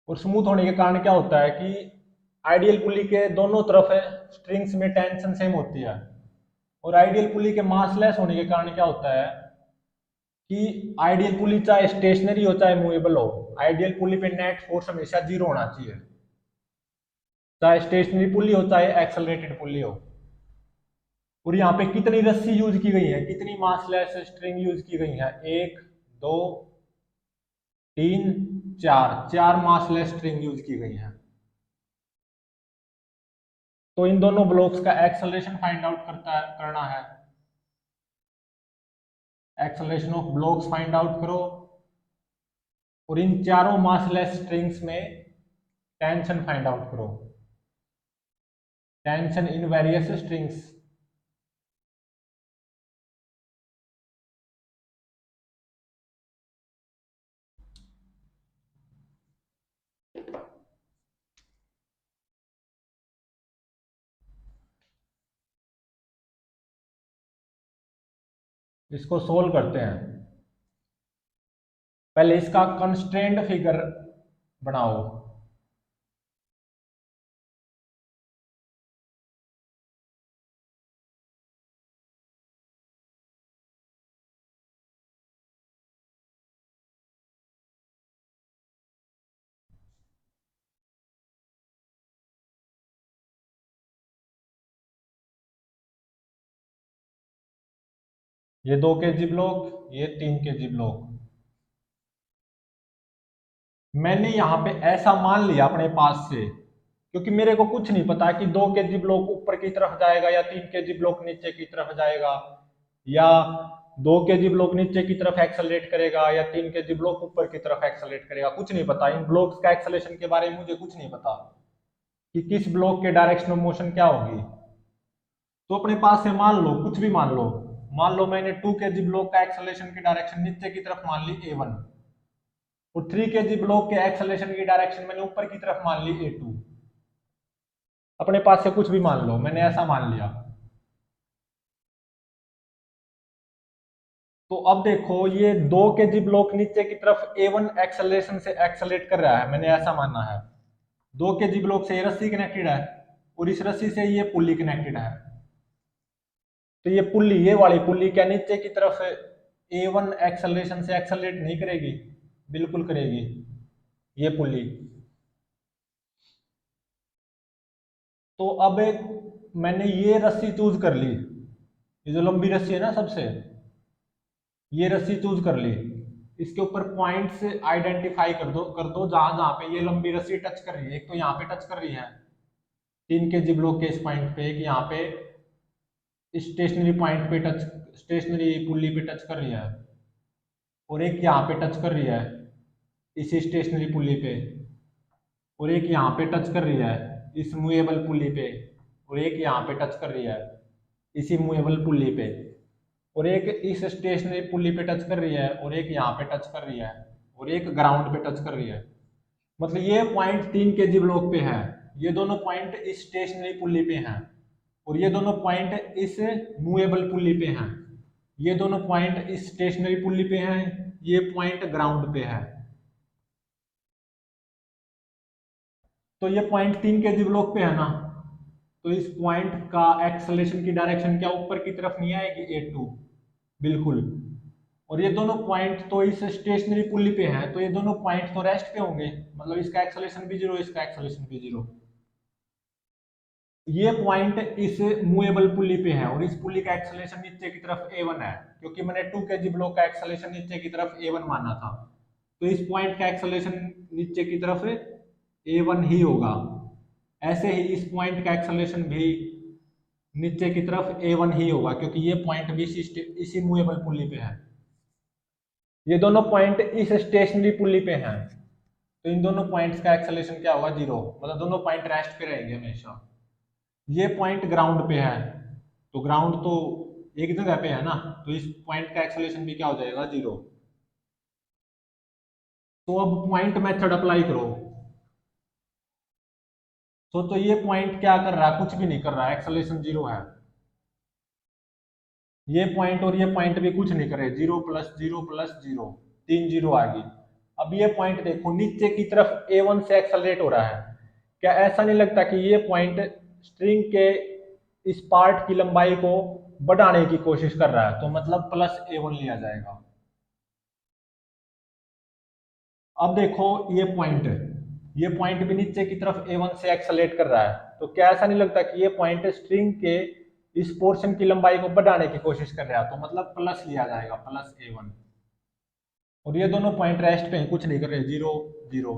और स्मूथ होने के कारण क्या होता है कि आइडियल पुली के दोनों तरफ है स्ट्रिंग्स में टेंशन सेम होती है। और आइडियल पुली के मासलेस होने के कारण क्या होता है कि आइडियल पुली चाहे स्टेशनरी हो चाहे मूवेबल हो, आइडियल पुली पे नेट फोर्स हमेशा 0 होना चाहिए, चाहे स्टेशनरी पुली हो चाहे एक्सेलरेटेड पुली हो। और यहाँ पे कितनी रस्सी यूज की गई है, कितनी मासलेस स्ट्रिंग यूज की गई है, 1 2 3 4, 4 मासलेस स्ट्रिंग यूज की गई है। तो इन दोनों ब्लॉक्स का एक्सेलरेशन फाइंड आउट करना है। Acceleration of blocks find out करो, और इन चारों मासलेस स्ट्रिंग्स में टेंशन फाइंड आउट करो, टेंशन इन वेरियस स्ट्रिंग्स। इसको सोल्व करते हैं। पहले इसका कंस्ट्रेंड फिगर बनाओ। ये 2 kg ब्लॉक, ये 3 kg ब्लॉक। मैंने यहाँ पे ऐसा मान लिया अपने पास से, क्योंकि मेरे को कुछ नहीं पता कि 2 kg ब्लॉक ऊपर की तरफ जाएगा या 3 kg ब्लॉक नीचे की तरफ जाएगा, या 2 kg ब्लॉक नीचे की तरफ एक्सेलरेट करेगा या 3 kg ब्लॉक ऊपर की तरफ एक्सेलरेट करेगा, कुछ नहीं पता। इन ब्लॉक्स का एक्सेलरेशन के बारे में मुझे कुछ नहीं पता कि किस ब्लॉक के डायरेक्शन ऑफ मोशन क्या होगी। तो अपने पास से मान लो, कुछ भी मान लो। मान लो मैंने 2 kg ब्लॉक का एक्सेलरेशन की डायरेक्शन नीचे की तरफ मान ली A1, और 3 kg ब्लॉक के एक्सेलरेशन की डायरेक्शन मैंने ऊपर की तरफ मान ली A2। अपने पास से कुछ भी मान लो, मैंने ऐसा मान लिया। तो अब देखो, ये 2 kg ब्लॉक नीचे की तरफ A1 एक्सेलरेशन से एक्सेलरेट कर रहा है, मैंने ऐसा मानना है। 2 kg ब्लॉक से ये रस्सी कनेक्टेड है, और इस रस्सी से ये पुल्ली कनेक्टेड है। तो ये पुल्ली, ये वाली पुल्ली क्या नीचे की तरफ A1 एक्सेलरेशन से एक्सेलरेट नहीं करेगी? बिल्कुल करेगी, ये पुल्ली। तो अब मैंने ये रस्सी चूज कर ली, ये जो लंबी रस्सी है ना सबसे, ये रस्सी चूज कर ली। इसके ऊपर पॉइंट्स आइडेंटिफाई कर दो जहां जहां पे ये लंबी रस्सी टच कर रही है। एक तो यहाँ पे टच कर रही है 3 kg ब्लॉक के इस पॉइंट पे, एक यहाँ पे स्टेशनरी पॉइंट पे टच, स्टेशनरी पुल्ली पे टच कर रही है, और एक यहाँ पे टच कर रही है इसी स्टेशनरी पुल्ली पे, और एक यहाँ पे टच कर रही है इस मूवेबल पुल्ली पे, और एक यहाँ पे टच कर रही है इसी मूवेबल पुल्ली पे, और एक इस स्टेशनरी पुल्ली पे टच कर रही है, और एक यहाँ पे टच कर रही है, और एक ग्राउंड पे टच कर रही है। मतलब ये पॉइंट 3 kg ब्लॉक पे है, ये दोनों पॉइंट इस स्टेशनरी पुल्ली पे हैं, और ये दोनों पॉइंट इस मूवेबल पुल्ली पे हैं, ये दोनों पॉइंट इस स्टेशनरी पुल्ली पे हैं, ये पॉइंट ग्राउंड पे है। तो ये पॉइंट 3 kg ब्लॉक पे है ना, तो इस पॉइंट का एक्सेलरेशन की डायरेक्शन क्या ऊपर की तरफ नहीं आएगी? A2, बिल्कुल। और ये दोनों पॉइंट तो इस स्टेशनरी पुल्ली पे हैं, तो ये दोनों पॉइंट तो रेस्ट पे होंगे, मतलब इसका एक्सेलरेशन भी जीरो, इसका एक्सेलरेशन भी जीरो। ये पॉइंट इस मूवेबल पुल्ली पे है, और इस पुल्ली का एक्सेलरेशन नीचे की तरफ A1 है, क्योंकि मैंने 2 kg ब्लॉक का एक्सेलरेशन नीचे की तरफ A1 माना था, तो इस पॉइंट का एक्सेलरेशन नीचे की तरफ A1 ही होगा। ऐसे ही इस पॉइंट का एक्सेलरेशन भी नीचे की तरफ A1 ही होगा, क्योंकि ये पॉइंट भी इसी मूवेबल पुल्ली पे है। ये दोनों पॉइंट इस स्टेशनरी पुल्ली पे हैं, तो इन दोनों पॉइंट्स का एक्सेलरेशन क्या होगा? जीरो, मतलब दोनों पॉइंट रेस्ट पे रहेंगे हमेशा। ये पॉइंट ग्राउंड पे है, तो ग्राउंड तो एक जगह पे है ना, तो इस पॉइंट का एक्सेलरेशन भी क्या हो जाएगा? जीरो। तो अब पॉइंट मेथड अप्लाई करो। तो ये पॉइंट क्या कर रहा है? कुछ भी नहीं कर रहा है, एक्सेलरेशन जीरो है। ये पॉइंट और ये पॉइंट भी कुछ नहीं करे, zero plus zero plus zero, 3 zero आ गई। अब ये पॉइंट देखो नीचे की तरफ A1 से एक्सेलरेट हो रहा है, क्या ऐसा नहीं लगता कि ये पॉइंट स्ट्रिंग के इस पार्ट की लंबाई को बढ़ाने की कोशिश कर रहा है? तो मतलब प्लस A1 लिया जाएगा। अब देखो ये पॉइंट भी नीचे की तरफ A1 से एक्सेलरेट कर रहा है, तो क्या ऐसा नहीं लगता कि ये पॉइंट स्ट्रिंग के इस पोर्शन की लंबाई को बढ़ाने की कोशिश कर रहा है? तो मतलब प्लस लिया जाएगा, प्लस A1। और ये दोनों पॉइंट रेस्ट पे हैं, कुछ नहीं कर रहे, जीरो जीरो।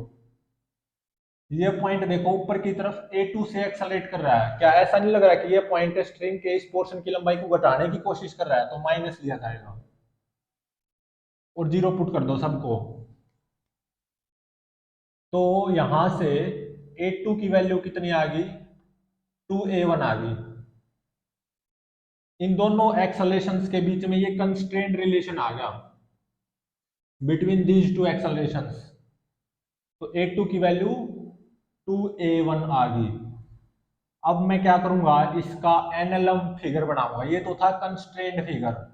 ये पॉइंट देखो ऊपर की तरफ A2 से एक्सेलरेट कर रहा है, क्या ऐसा नहीं लग रहा कि ये पॉइंट स्ट्रिंग के इस पोर्शन की लंबाई को घटाने की कोशिश कर रहा है? तो माइनस लिया जाएगा, और जीरो पुट कर दो सबको। तो यहां से A2 की वैल्यू कितनी आ गई? 2A1 आ गई। इन दोनों एक्सेलरेशंस के बीच में ये कंस्ट्रेंट रिलेशन आ गया बिटवीन दीज टू एक्सेलरेशंस, तो A2 की वैल्यू 2A1 आ गई। अब मैं क्या करूंगा? इसका एनएलएम फिगर बनाऊंगा। ये तो था कंस्ट्रेंट फिगर,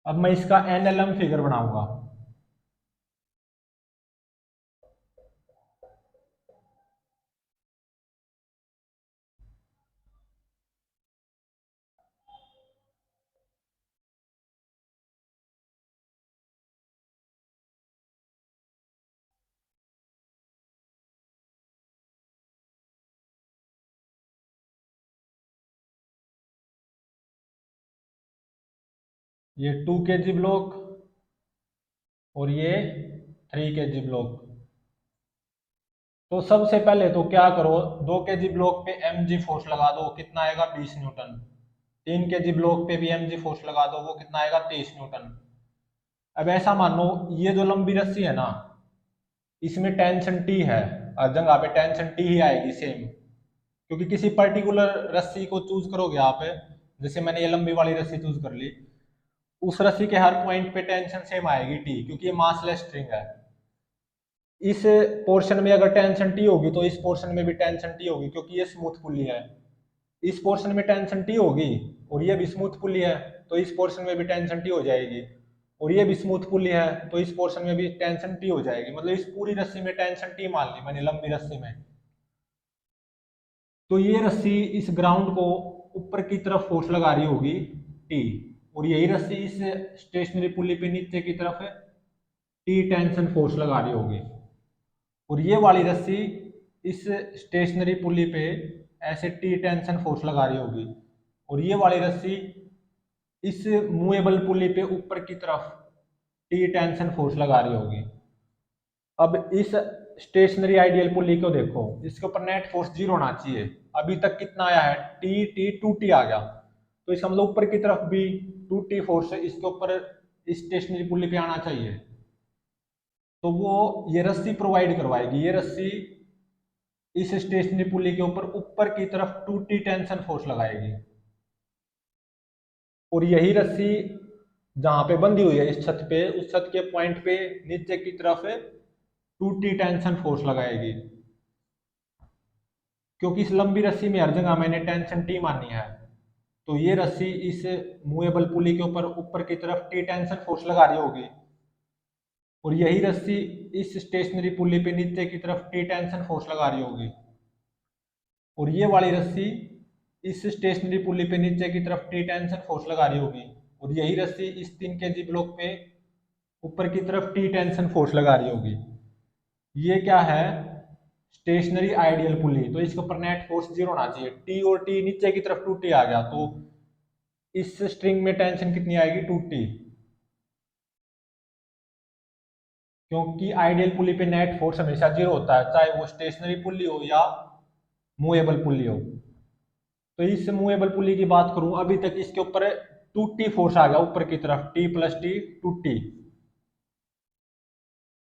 अब मैं इसका एनएलएम फिगर बनाऊंगा। ये 2 kg ब्लॉक, और ये 3 kg ब्लॉक। तो सबसे पहले तो क्या करो, 2 kg ब्लॉक पे mg फोर्स लगा दो, कितना आएगा? 20 न्यूटन। 3 kg ब्लॉक पे भी mg फोर्स लगा दो, वो कितना आएगा? 23 न्यूटन। अब ऐसा मानो ये जो लंबी रस्सी है ना, इसमें टेंशन टी है, हर जगह पे टेंशन टी ही आएगी सेम, क्योंकि किसी पर्टिकुलर रस्सी को चूज करोगे आप, जैसे मैंने ये लंबी वाली रस्सी चूज कर ली, उस रस्सी के हर पॉइंट पे टेंशन सेम आएगी टी, क्योंकि ये मासलेस स्ट्रिंग है। इस पोर्शन में अगर टेंशन टी होगी तो इस पोर्शन में भी टेंशन टी होगी, क्योंकि ये स्मूथ पुल्ली है। इस पोर्शन में टेंशन टी होगी और ये भी स्मूथ पुल्ली है, तो इस पोर्शन में भी टेंशन टी हो जाएगी। और ये भी स्मूथ पुली है, तो इस पोर्शन में भी टेंशन टी हो जाएगी, मतलब इस पूरी रस्सी में टेंशन टी मान ली मैंने, लंबी रस्सी में। तो ये रस्सी इस ग्राउंड को ऊपर की तरफ फोर्स लगा रही होगी टी, और यही रस्सी इस स्टेशनरी पुली पे नीचे की तरफ टी टेंशन फोर्स लगा रही होगी। और ये वाली रस्सी इस स्टेशनरी पुली पे ऐसे टी टेंशन फोर्स लगा रही होगी, और ये वाली रस्सी इस मूवेबल पुली पे ऊपर की तरफ टी टेंशन फोर्स लगा रही होगी। अब इस स्टेशनरी आइडियल पुली को देखो, इसके ऊपर नेट फोर्स 0 होना चाहिए। अभी तक कितना आया है, टी टी 2T आ गया, तो इसका मतलब ऊपर की तरफ भी 2T फोर्स इसके ऊपर इस स्टेशनरी पुली पे आना चाहिए। तो वो ये रस्सी प्रोवाइड करवाएगी, ये रस्सी इस स्टेशनरी पुली के ऊपर की तरफ 2T टेंशन फोर्स लगाएगी। और यही रस्सी जहां पे बंधी हुई है इस छत पे, उस छत के पॉइंट पे नीचे की तरफ 2T टेंशन फोर्स लगाएगी, क्योंकि इस लंबी रस्सी में हर जगह मैंने टेंशन टी मानी है। तो ये रस्सी इस मूवेबल पुली के ऊपर की तरफ टी टेंशन फोर्स लगा रही होगी, और यही रस्सी इस स्टेशनरी पुली पे नीचे की तरफ टी टेंशन फोर्स लगा रही होगी, और ये वाली रस्सी इस स्टेशनरी पुली पे नीचे की तरफ टी टेंशन फोर्स लगा रही होगी, और यही रस्सी इस 3 kg ब्लॉक पे ऊपर की तरफ टी टेंशन फोर्स लगा रही होगी। ये क्या है, स्टेशनरी आइडियल पुली, तो इसके ऊपर नेट फोर्स 0 होना चाहिए। टी और टी नीचे की तरफ 2T आ गया, तो इस स्ट्रिंग में टेंशन कितनी आएगी, 2T, क्योंकि आइडियल पुली पे नेट फोर्स हमेशा 0 होता है, चाहे वो स्टेशनरी पुली हो या मूवेबल पुली हो। तो इस मूवेबल पुली की बात करूं, अभी तक इसके ऊपर 2T फोर्स आ गया ऊपर की तरफ, T + T 2T।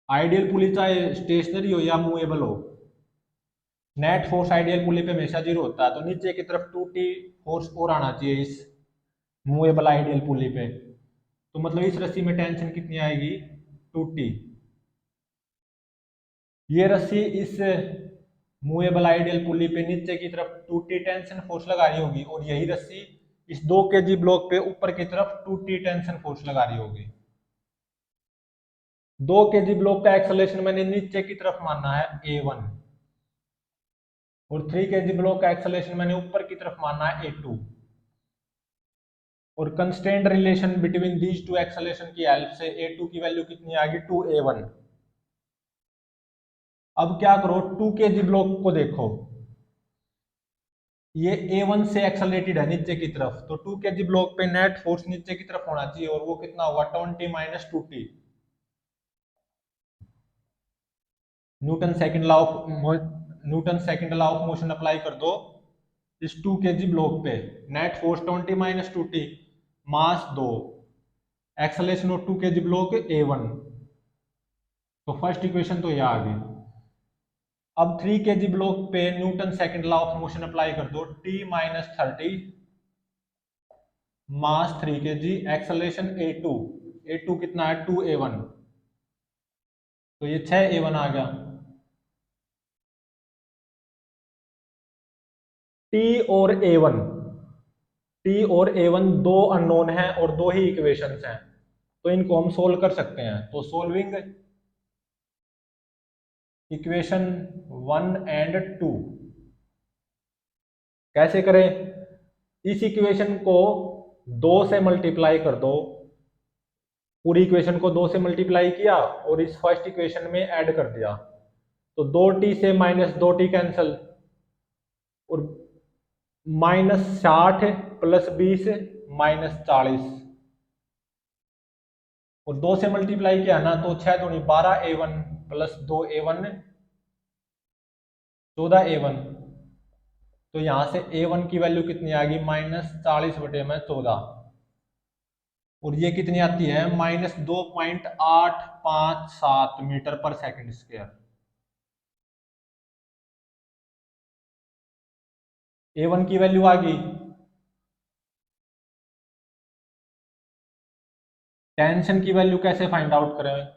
आइडियल पुली चाहे स्टेशनरी हो या मूवेबल हो, नेट फोर्स आइडियल पुली पे हमेशा 0 होता है, तो नीचे की तरफ 2T फोर्स और आना चाहिए इस मूवेबल आइडियल पुली पे। तो मतलब इस रस्सी में टेंशन कितनी आएगी, 2T। ये रस्सी इस मूवेबल आइडियल पुली पे नीचे की तरफ 2T टेंशन फोर्स लगा रही होगी, और यही रस्सी इस 2 kg ब्लॉक पे ऊपर की तरफ 2T टेंशन फोर्स लगा रही होगी। 2 kg ब्लॉक का एक्सेलरेशन मैंने नीचे की तरफ माना है A1, और 3 kg ब्लॉक का एक्सेलरेशन मैंने ऊपर की तरफ माना है A2, और constraint relation between these two acceleration की हेल्प से A2 की वैल्यू कितनी आ गई, 2A1। अब क्या करो, 2 kg ब्लॉक को देखो, ये A1 से एक्सेलरेटेड है नीचे की तरफ, तो 2 kg ब्लॉक पे नेट फोर्स नीचे की तरफ होना चाहिए, और वो कितना होगा, 20 - 2T। Newton second law of motion apply कर दो इस 2 kg ब्लॉक पे, net force 20 - 2T, mass 2, acceleration of 2 kg block A1। तो फर्स्ट इक्वेशन तो ये आ गई। अब 3 kg ब्लॉक पे Newton second law of motion apply कर दो, T - 30, मास 3 kg, एक्सेलरेशन A2, A2 कितना है, 2A1, तो ये 6A1 आ गया। T और A1, T और A1 दो अननोन हैं और दो ही इक्वेशंस हैं, तो इनको हम सोल्व कर सकते हैं। तो सोल्विंग इक्वेशन 1 और 2 कैसे करें, इस इक्वेशन को 2 से मल्टीप्लाई कर दो, पूरी इक्वेशन को 2 से मल्टीप्लाई किया और इस फर्स्ट इक्वेशन में ऐड कर दिया, तो 2T से -2T कैंसल, और -60 + 20 -40, और 2 से मल्टीप्लाई किया ना, तो 6 दूनी 12A1 + 2A1 14A1, तो यहां से A1 की वैल्यू कितनी आ गई, -40/14, और ये कितनी आती है, -2.857 metre per second square. A1 की वैल्यू आ गई। टेंशन की वैल्यू कैसे फाइंड आउट करें,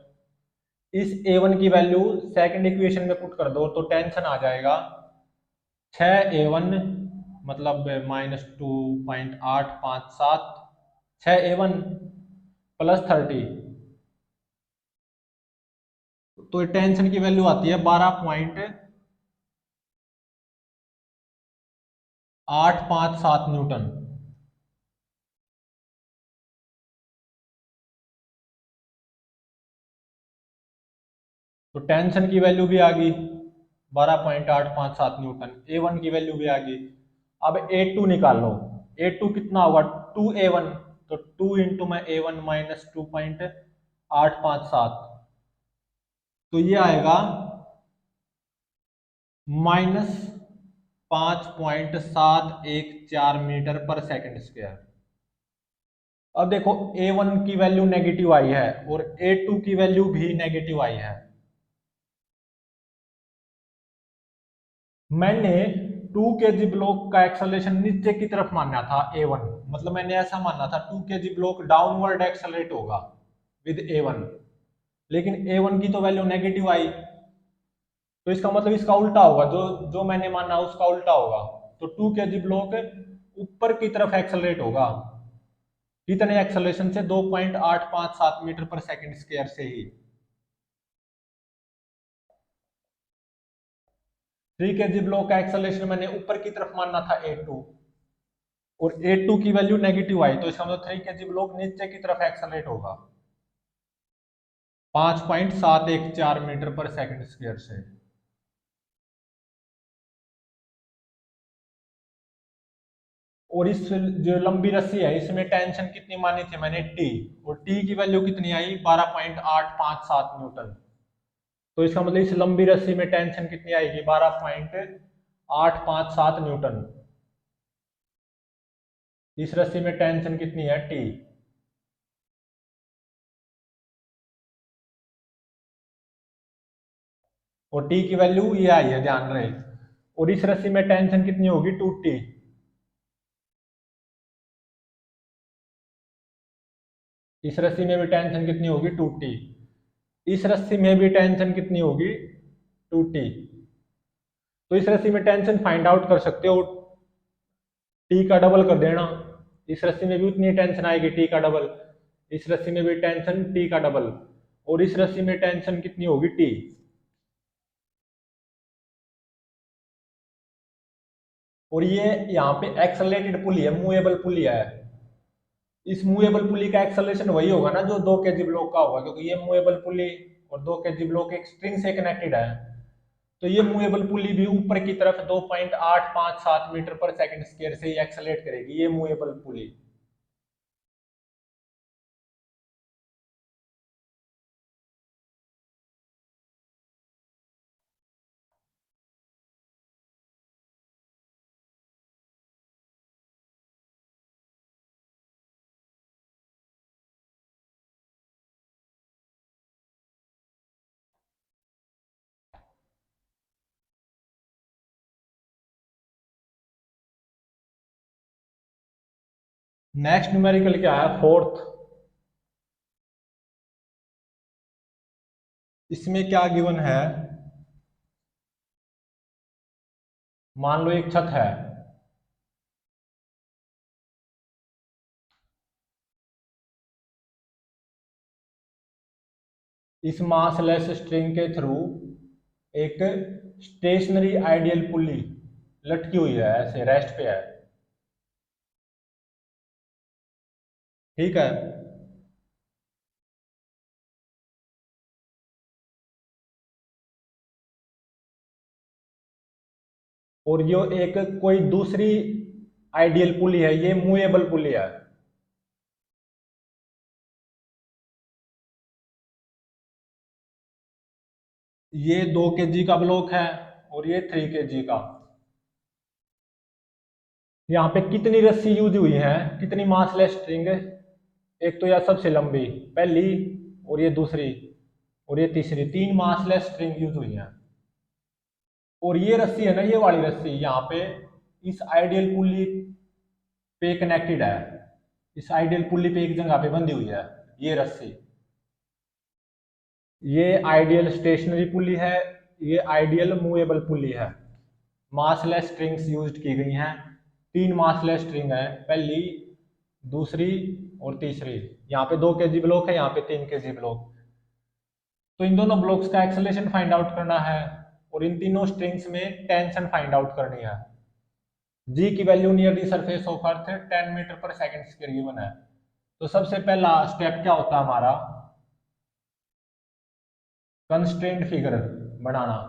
इस A1 की वैल्यू सेकंड इक्वेशन में पुट कर दो, तो टेंशन आ जाएगा 6A1, मतलब -2.857, 6A1 +30, तो टेंशन की वैल्यू आती है 12.857 न्यूटन। तो टेंशन की वैल्यू भी आ गई 12.857 न्यूटन, A1 की वैल्यू भी आ गई। अब A2 निकाल लो, A2 कितना होगा 2A1, तो 2 इंटू में A1 माइनस 2.857, तो ये आएगा -5.714 मीटर पर सेकंड स्क्वायर। अब देखो A1 की वैल्यू नेगेटिव आई है और A2 की वैल्यू भी नेगेटिव आई है। मैंने 2 kg ब्लॉक का एक्सेलरेशन नीचे की तरफ मानना था A1, मतलब मैंने ऐसा मानना था 2 kg ब्लॉक डाउनवर्ड एक्सेलरेट होगा विद A1, लेकिन A1 की तो वैल्यू नेगेटिव आई, तो इसका मतलब इसका उल्टा होगा, जो जो मैंने माना उसका उल्टा होगा। तो 2 kg ब्लॉक ऊपर की तरफ एक्सेलरेट होगा, कितने एक्सेलरेशन से 2.857 मीटर पर सेकंड स्क्वायर से ही। 3 kg ब्लॉक का एक्सेलरेशन मैंने ऊपर की तरफ मानना था A2, और A2 की वैल्यू नेगेटिव आई, तो इसका मतलब 3 kg ब्लॉक नीचे की तरफ एक्सेलरेट होगा 5.714 मीटर पर सेकंड स्क्वायर से। और इस जो लंबी रस्सी है इसमें टेंशन कितनी मानी थी मैंने T, और T की वैल्यू कितनी आई 12.857 न्यूटन। तो इसका मतलब इस लंबी रस्सी में टेंशन कितनी आएगी 12.857 न्यूटन। इस रस्सी में टेंशन कितनी है T, और T की वैल्यू ये आई है ध्यान रहे। और इस रस्सी में टेंशन कितनी होगी 2T, इस रस्सी में भी टेंशन कितनी होगी 2T, इस रस्सी में भी टेंशन कितनी होगी 2T। तो इस रस्सी में टेंशन फाइंड आउट कर सकते हो, T का डबल कर देना, इस रस्सी में भी उतनी टेंशन आएगी T का डबल, इस रस्सी में भी टेंशन T का डबल, और इस रस्सी में टेंशन कितनी होगी T। और ये यहाँ पे एक्सेलरेटेड पुली है, मूवेबल पुली है। इस मूवेबल पुली का एक्सेलरेशन वही होगा ना जो 2 kg ब्लॉक का होगा, क्योंकि ये मूवेबल पुली और 2 kg ब्लॉक एक स्ट्रिंग से कनेक्टेड है। तो ये मूवेबल पुली भी ऊपर की तरफ 2.857 मीटर पर सेकंड स्क्वायर से ही एक्सेलरेट करेगी, ये मूवेबल पुली। नेक्स्ट न्यूमेरिकल क्या है, फोर्थ। इसमें क्या गिवन है, मान लो एक छत है, इस मासलेस स्ट्रिंग के थ्रू एक स्टेशनरी आइडियल पुली लटकी हुई है, ऐसे रेस्ट पे है, ठीक है। और जो एक कोई दूसरी आइडियल पुली है ये मूवेबल पुली है, ये 2 kg का ब्लॉक है और ये 3 kg का। यहाँ पे कितनी रस्सी यूज हुई है, कितनी मासलेस स्ट्रिंग, एक तो यह सबसे लंबी पहली, और ये दूसरी, और ये तीसरी, 3 मासलेस स्ट्रिंग यूज हुई है। और ये रस्सी है ना, ये वाली रस्सी यहाँ पे इस आइडियल पुली पे कनेक्टेड है, इस आइडियल पुली पे एक जगह पे बंधी हुई है ये रस्सी। ये आइडियल स्टेशनरी पुली है, ये आइडियल मूवेबल पुली है। मासलेस स्ट्रिंग्स यूज की गई हैं, 3 मासलेस स्ट्रिंग है, पहली, दूसरी और तीसरी, यहाँ पे 2 kg ब्लॉक है, यहाँ पे 3 kg ब्लॉक। तो इन दोनों ब्लॉक्स का एक्सेलरेशन फाइंड आउट करना है और इन तीनों स्ट्रिंग्स में टेंशन फाइंड आउट करनी है। जी की value near the surface of earth 10 metre per second square given है। तो सबसे पहला स्टेप क्या होता है हमारा, कंस्ट्रेंट फिगर बनाना।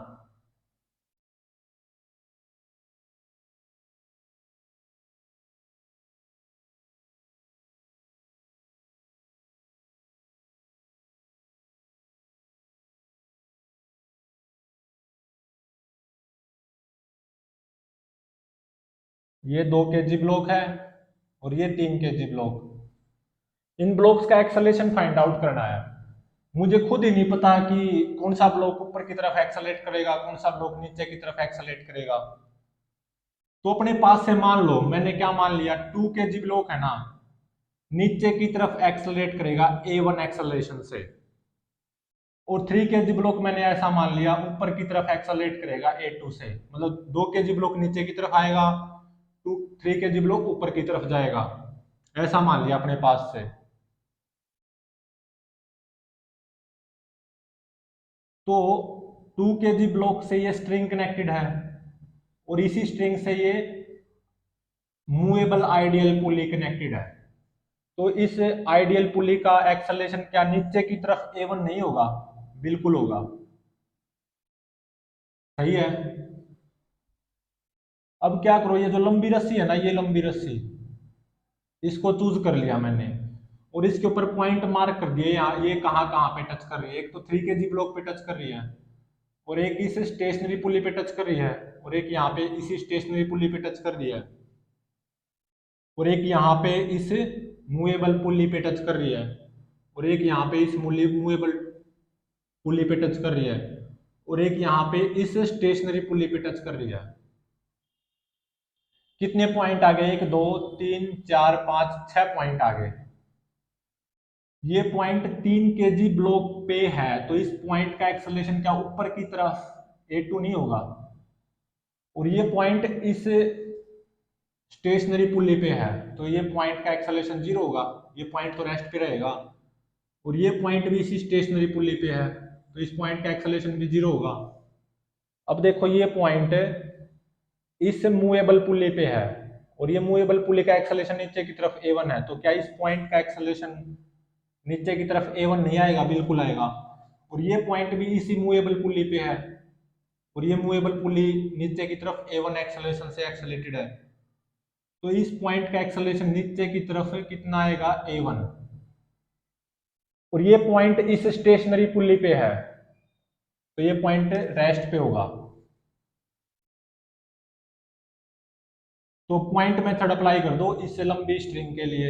ये 2 kg ब्लॉक है और ये 3 kg ब्लॉक। इन ब्लॉक्स का एक्सेलरेशन फाइंड आउट करना है। मुझे खुद ही नहीं पता कि कौन सा ब्लॉक ऊपर की तरफ एक्सेलरेट करेगा, कौन सा ब्लॉक नीचे की तरफ एक्सेलरेट करेगा। तो अपने पास से मान लो, मैंने क्या मान लिया, 2 kg ब्लॉक है ना, नीचे की तरफ एक्सेलरेट करेगा A1 एक्सेलरेशन से, और 3 kg ब्लॉक मैंने ऐसा मान लिया ऊपर की तरफ एक्सेलरेट करेगा A2 से। मतलब 2 kg ब्लॉक नीचे की तरफ आएगा, 3 kg ब्लॉक ऊपर की तरफ जाएगा, ऐसा मान लिया अपने पास से। तो 2 kg ब्लॉक से ये स्ट्रिंग कनेक्टेड है और इसी स्ट्रिंग से ये मूवेबल आइडियल पुली कनेक्टेड है। तो इस आइडियल पुली का एक्सेलरेशन क्या नीचे की तरफ A1 नहीं होगा? बिल्कुल होगा। सही है। अब क्या करो, ये जो लंबी रस्सी है ना, ये लंबी रस्सी, इसको चूज कर लिया मैंने और इसके ऊपर पॉइंट मार्क कर दिए यहाँ, ये कहाँ कहाँ पे टच कर रही है। एक तो 3 kg ब्लॉक पे टच कर रही है, और एक इस स्टेशनरी पुली पे टच कर रही है, और एक यहाँ पे इसी स्टेशनरी पुली पे टच कर रही है, और एक यहाँ पे इस मूवेबल पुली पे टच कर रही है, और एक यहाँ पे इस मूवेबल पुली पे टच कर रही है, और एक यहाँ पे इस स्टेशनरी पुली पे टच कर रही है। कितने पॉइंट आ गए? 1 2 3 4 5 6 पॉइंट आ गए। ये पॉइंट 3 kg ब्लॉक पे है, तो इस पॉइंट का एक्सेलरेशन क्या ऊपर की तरफ A2 नहीं होगा? और ये पॉइंट इस स्टेशनरी पुली पे है, तो ये पॉइंट का एक्सेलरेशन 0 होगा, ये पॉइंट तो रेस्ट पे रहेगा। और ये पॉइंट भी इसी स्टेशनरी पुली पे है, तो इस पॉइंट का एक्सेलरेशन भी 0 होगा। अब देखो, ये पॉइंट इस मूवेबल पुली पे है और ये मूवेबल पुली का एक्सेलरेशन नीचे की तरफ A1 है, तो क्या इस पॉइंट का एक्सेलरेशन नीचे की तरफ A1 नहीं आएगा? बिल्कुल आएगा। और ये पॉइंट भी इसी मूवेबल पुली पे है, और ये मूवेबल पुली नीचे की तरफ A1 एक्सेलरेशन से एक्सेलरेटेड है, तो इस पॉइंट का एक्सेलरेशन नीचे की तरफ कितना आएगा? A1। और ये पॉइंट इस स्टेशनरी पुली पे है, तो ये पॉइंट रेस्ट पे होगा। तो पॉइंट मेथड अप्लाई कर दो इससे लंबी स्ट्रिंग के लिए।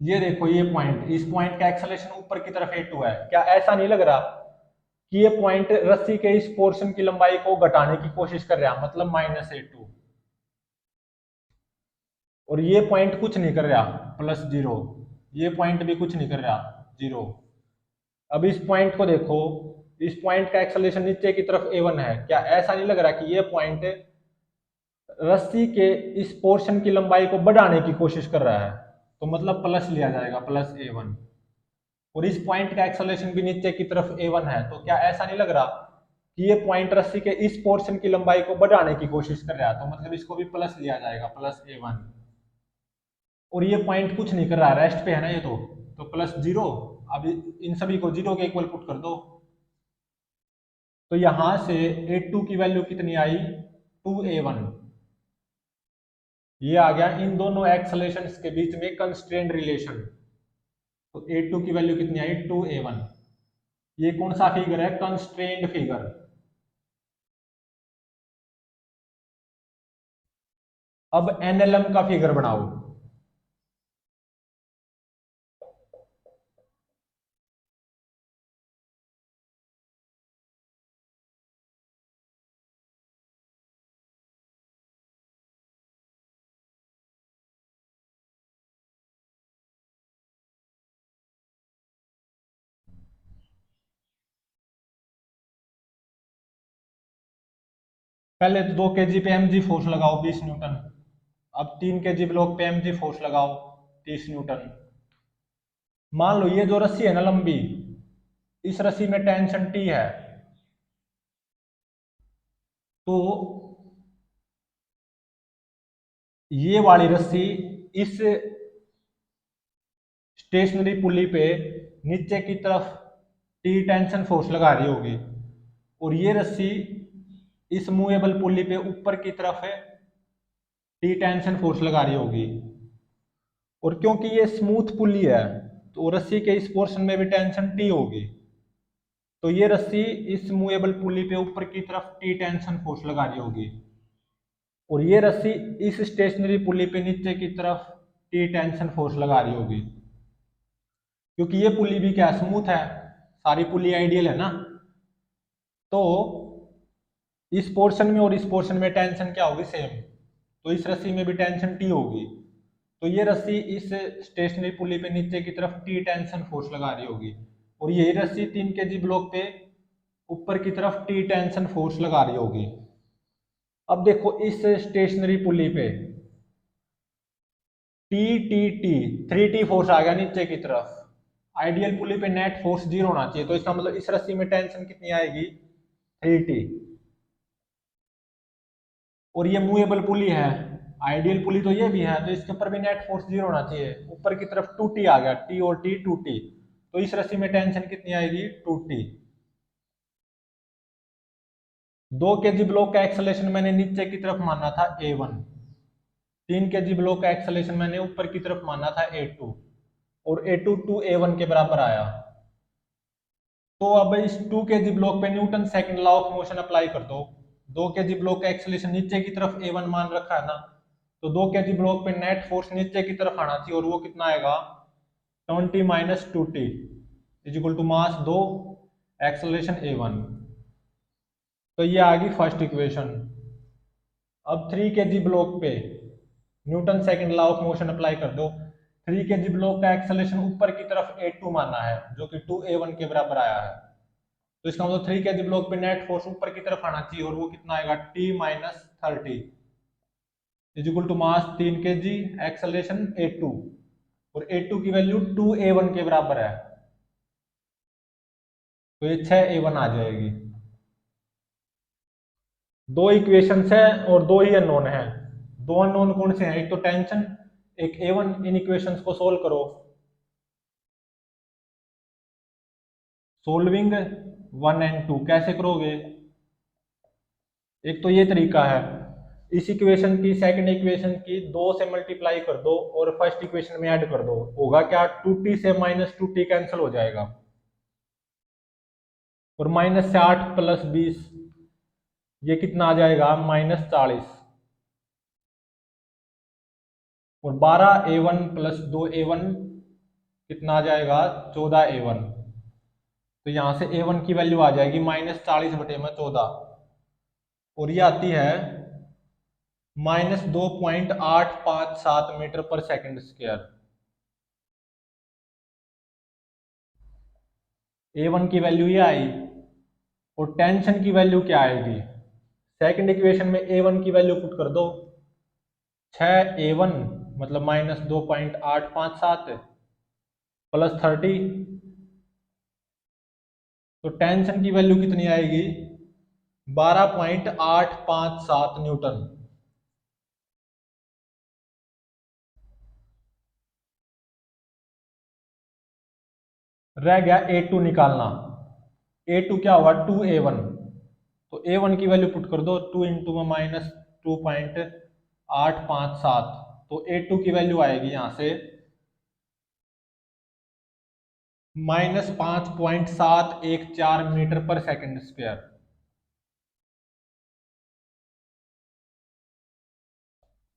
ये देखो, ये पॉइंट, इस पॉइंट का एक्सेलरेशन ऊपर की तरफ A2 है। क्या ऐसा नहीं लग रहा कि ये पॉइंट रस्सी के इस पोर्शन की लंबाई को घटाने की कोशिश कर रहा है, मतलब -A2? और ये पॉइंट कुछ नहीं कर रहा, +0। ये पॉइंट भी कुछ नहीं कर रहा, 0। अब इस पॉइंट को देखो, इस पॉइंट का एक्सेलरेशन नीचे की तरफ A1 है। क्या ऐसा नहीं लग रहा कि ये पॉइंट रस्सी के इस पोर्शन की लंबाई को बढ़ाने की कोशिश कर रहा है? तो मतलब प्लस लिया जाएगा, +A1। और इस पॉइंट का एक्सेलरेशन भी नीचे की तरफ A1 है, तो क्या ऐसा नहीं लग रहा कि ये पॉइंट रस्सी के इस पोर्शन की लंबाई को बढ़ाने की कोशिश कर रहा है? तो मतलब इसको भी प्लस लिया जाएगा, +A1। और ये पॉइंट कुछ नहीं कर रहा, रेस्ट पे है ना ये, तो +0। अब इन सभी को 0 के इक्वल पुट कर दो, तो यहां से A2 की वैल्यू कितनी आई? 2A1। ये आ गया इन दोनों एक्सेलरेशंस के बीच में कंस्ट्रेंट रिलेशन। तो A2 की वैल्यू कितनी आई? 2A1। ये कौन सा फिगर है? Constraint figure. अब NLM का फिगर बनाओ। पहले तो 2 kg पे mg फोर्स लगाओ, 20 न्यूटन। अब 3 kg ब्लॉक पे mg फोर्स लगाओ, 30 न्यूटन। मान लो ये जो रस्सी है ना लंबी, इस रस्सी में टेंशन T है, तो ये वाली रस्सी इस स्टेशनरी पुली पे नीचे की तरफ T टेंशन फोर्स लगा रही होगी, और ये रस्सी इस मूवेबल पुली पे ऊपर की तरफ है T टेंशन फोर्स लगा रही होगी। और क्योंकि ये स्मूथ पुली है तो रस्सी के इस पोर्शन में भी टेंशन T होगी, तो ये रस्सी इस मूवेबल पुली पे ऊपर की तरफ T टेंशन फोर्स लगा रही होगी, और ये रस्सी इस स्टेशनरी पुली पे नीचे की तरफ T टेंशन फोर्स लगा रही होगी। क्योंकि ये पुली भी क्या स्मूथ है, सारी पुली आइडियल है ना, तो इस पोर्शन में और इस पोर्शन में टेंशन क्या होगी सेम, तो इस रस्सी में भी टेंशन T होगी, तो ये रस्सी इस स्टेशनरी पुली पे नीचे की तरफ T टेंशन फोर्स लगा रही होगी, और यही रस्सी 3 kg ब्लॉक पे ऊपर की तरफ T टेंशन फोर्स लगा रही होगी। अब देखो इस स्टेशनरी पुली पे टी 3T फोर्स आ गया नीचे की तरफ, आइडियल पुली पे नेट फोर्स 0 होना चाहिए, तो इसका मतलब इस रस्सी में टेंशन कितनी आएगी 3T। और ये मूवेबल पुली है, आइडियल पुली तो ये भी है, तो इसके ऊपर भी नेट फोर्स 0 होना चाहिए, ऊपर की तरफ 2T आ गया, T और T 2T, तो इस रस्सी में टेंशन कितनी आएगी 2T। 2 kg ब्लॉक का एक्सेलेरेशन मैंने नीचे की तरफ माना था A1, 3 kg ब्लॉक का एक्सेलेरेशन मैंने ऊपर की तरफ माना था A2, और A2 2A1 के बराबर आया। तो अब इस 2 kg ब्लॉक पे Newton second law of motion apply कर दो। 2 kg ब्लॉक का एक्सेलेरेशन नीचे की तरफ A1 मान रखा है ना, तो 2 kg ब्लॉक पे नेट फोर्स नीचे की तरफ आना चाहिए, और वो कितना आएगा 20 minus 2T is equal to mass 2 acceleration A1। तो ये आ गई फर्स्ट इक्वेशन। अब 3 kg ब्लॉक पे Newton second law of motion apply कर दो। 3 kg ब्लॉक का एक्सेलरेशन ऊपर की तरफ A2 माना है, जो कि 2A1 के बराबर आया है, तो इसका मतलब 3 kg ब्लॉक पे नेट फोर्स ऊपर की तरफ आना चाहिए, और वो कितना आएगा T minus 30 is equal to mass 3 kg acceleration A2, और A2 की वैल्यू 2A1 के बराबर है, तो ये 6A1 आ जाएगी। दो इक्वेशंस है और दो ही अननोन है। दो अननोन कौन से हैं, एक तो टेंशन, एक A1। इन इक्वेशंस को सोल्व करो। सोल्विंग 1 एंड 2 कैसे करोगे, एक तो ये तरीका है, इस इक्वेशन की सेकंड इक्वेशन की 2 से मल्टीप्लाई कर दो और फर्स्ट इक्वेशन में ऐड कर दो, होगा क्या 2T से माइनस 2T कैंसिल हो जाएगा, और माइनस से 8 प्लस 20 ये कितना आ जाएगा माइनस 40, और 12A1 प्लस 2A1 कितना आ जाएगा 14A1, तो यहां से A1 की वैल्यू आ जाएगी माइनस 40 बटे में 14, और ये आती है minus 2.857 metre per second square. A1 की वैल्यू ये आई, और टेंशन की वैल्यू क्या आएगी, सेकंड इक्वेशन में A1 की वैल्यू पुट कर दो, 6A1 मतलब माइनस 2.857 प्लस 30, तो टेंशन की वैल्यू कितनी आएगी 12.857 न्यूटन। रह गया A2 निकालना। A2 क्या होगा 2A1, तो A1 की वैल्यू पुट कर दो, 2 इंटू में माइनस 2.857, तो A2 की वैल्यू आएगी यहां से minus 5.714 metre per second square.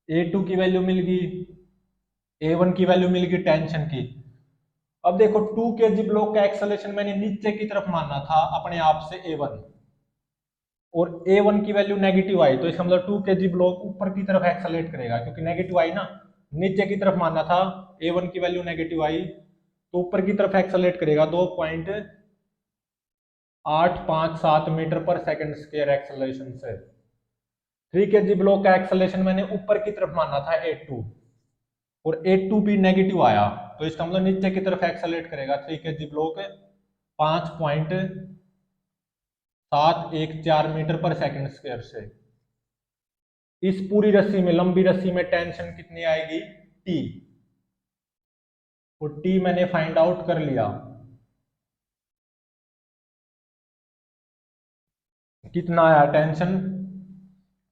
A2 की वैल्यू मिल गई, A1 की वैल्यू मिल गई टेंशन की। अब देखो 2 kg ब्लॉक का एक्सेलरेशन मैंने नीचे की तरफ माना था अपने आप से A1, और A1 की वैल्यू नेगेटिव आई, तो इसका मतलब 2 kg ब्लॉक ऊपर की तरफ एक्सेलरेट करेगा, क्योंकि नेगेटिव आई ना, नीचे की तरफ माना था A1 की वैल्यू नेगेटिव आई, तो ऊपर की तरफ एक्सेलरेट करेगा 2.857 metre per second square acceleration से। 3 kg ब्लॉक का एक्सेलरेशन मैंने ऊपर की तरफ माना था A2, और A2B नेगेटिव आया, तो इसका मतलब नीचे की तरफ एक्सेलरेट करेगा 3 kg block 5.714 metre per second square से। इस पूरी रस्सी में, लंबी रस्सी में टेंशन कितनी आएगी? T। और T मैंने फाइंड आउट कर लिया, कितना आया टेंशन?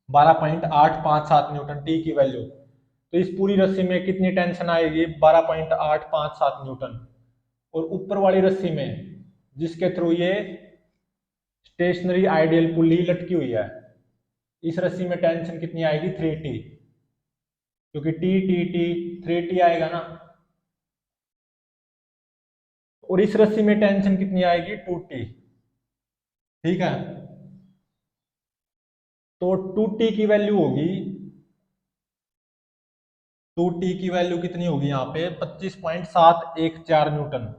12.857 न्यूटन टी की वैल्यू। तो इस पूरी रस्सी में कितनी टेंशन आएगी? 12.857 न्यूटन। और ऊपर वाली रस्सी में, जिसके थ्रू ये स्टेशनरी आइडियल पुली लटकी हुई है, इस रस्सी में टेंशन कितनी आएगी? 3T, क्योंकि टी टी टी 3T आएगा ना। और इस रस्सी में टेंशन कितनी आएगी? 2T। ठीक है, तो 2T की वैल्यू होगी, 2T की वैल्यू कितनी होगी यहाँ पे? 25.714 न्यूटन।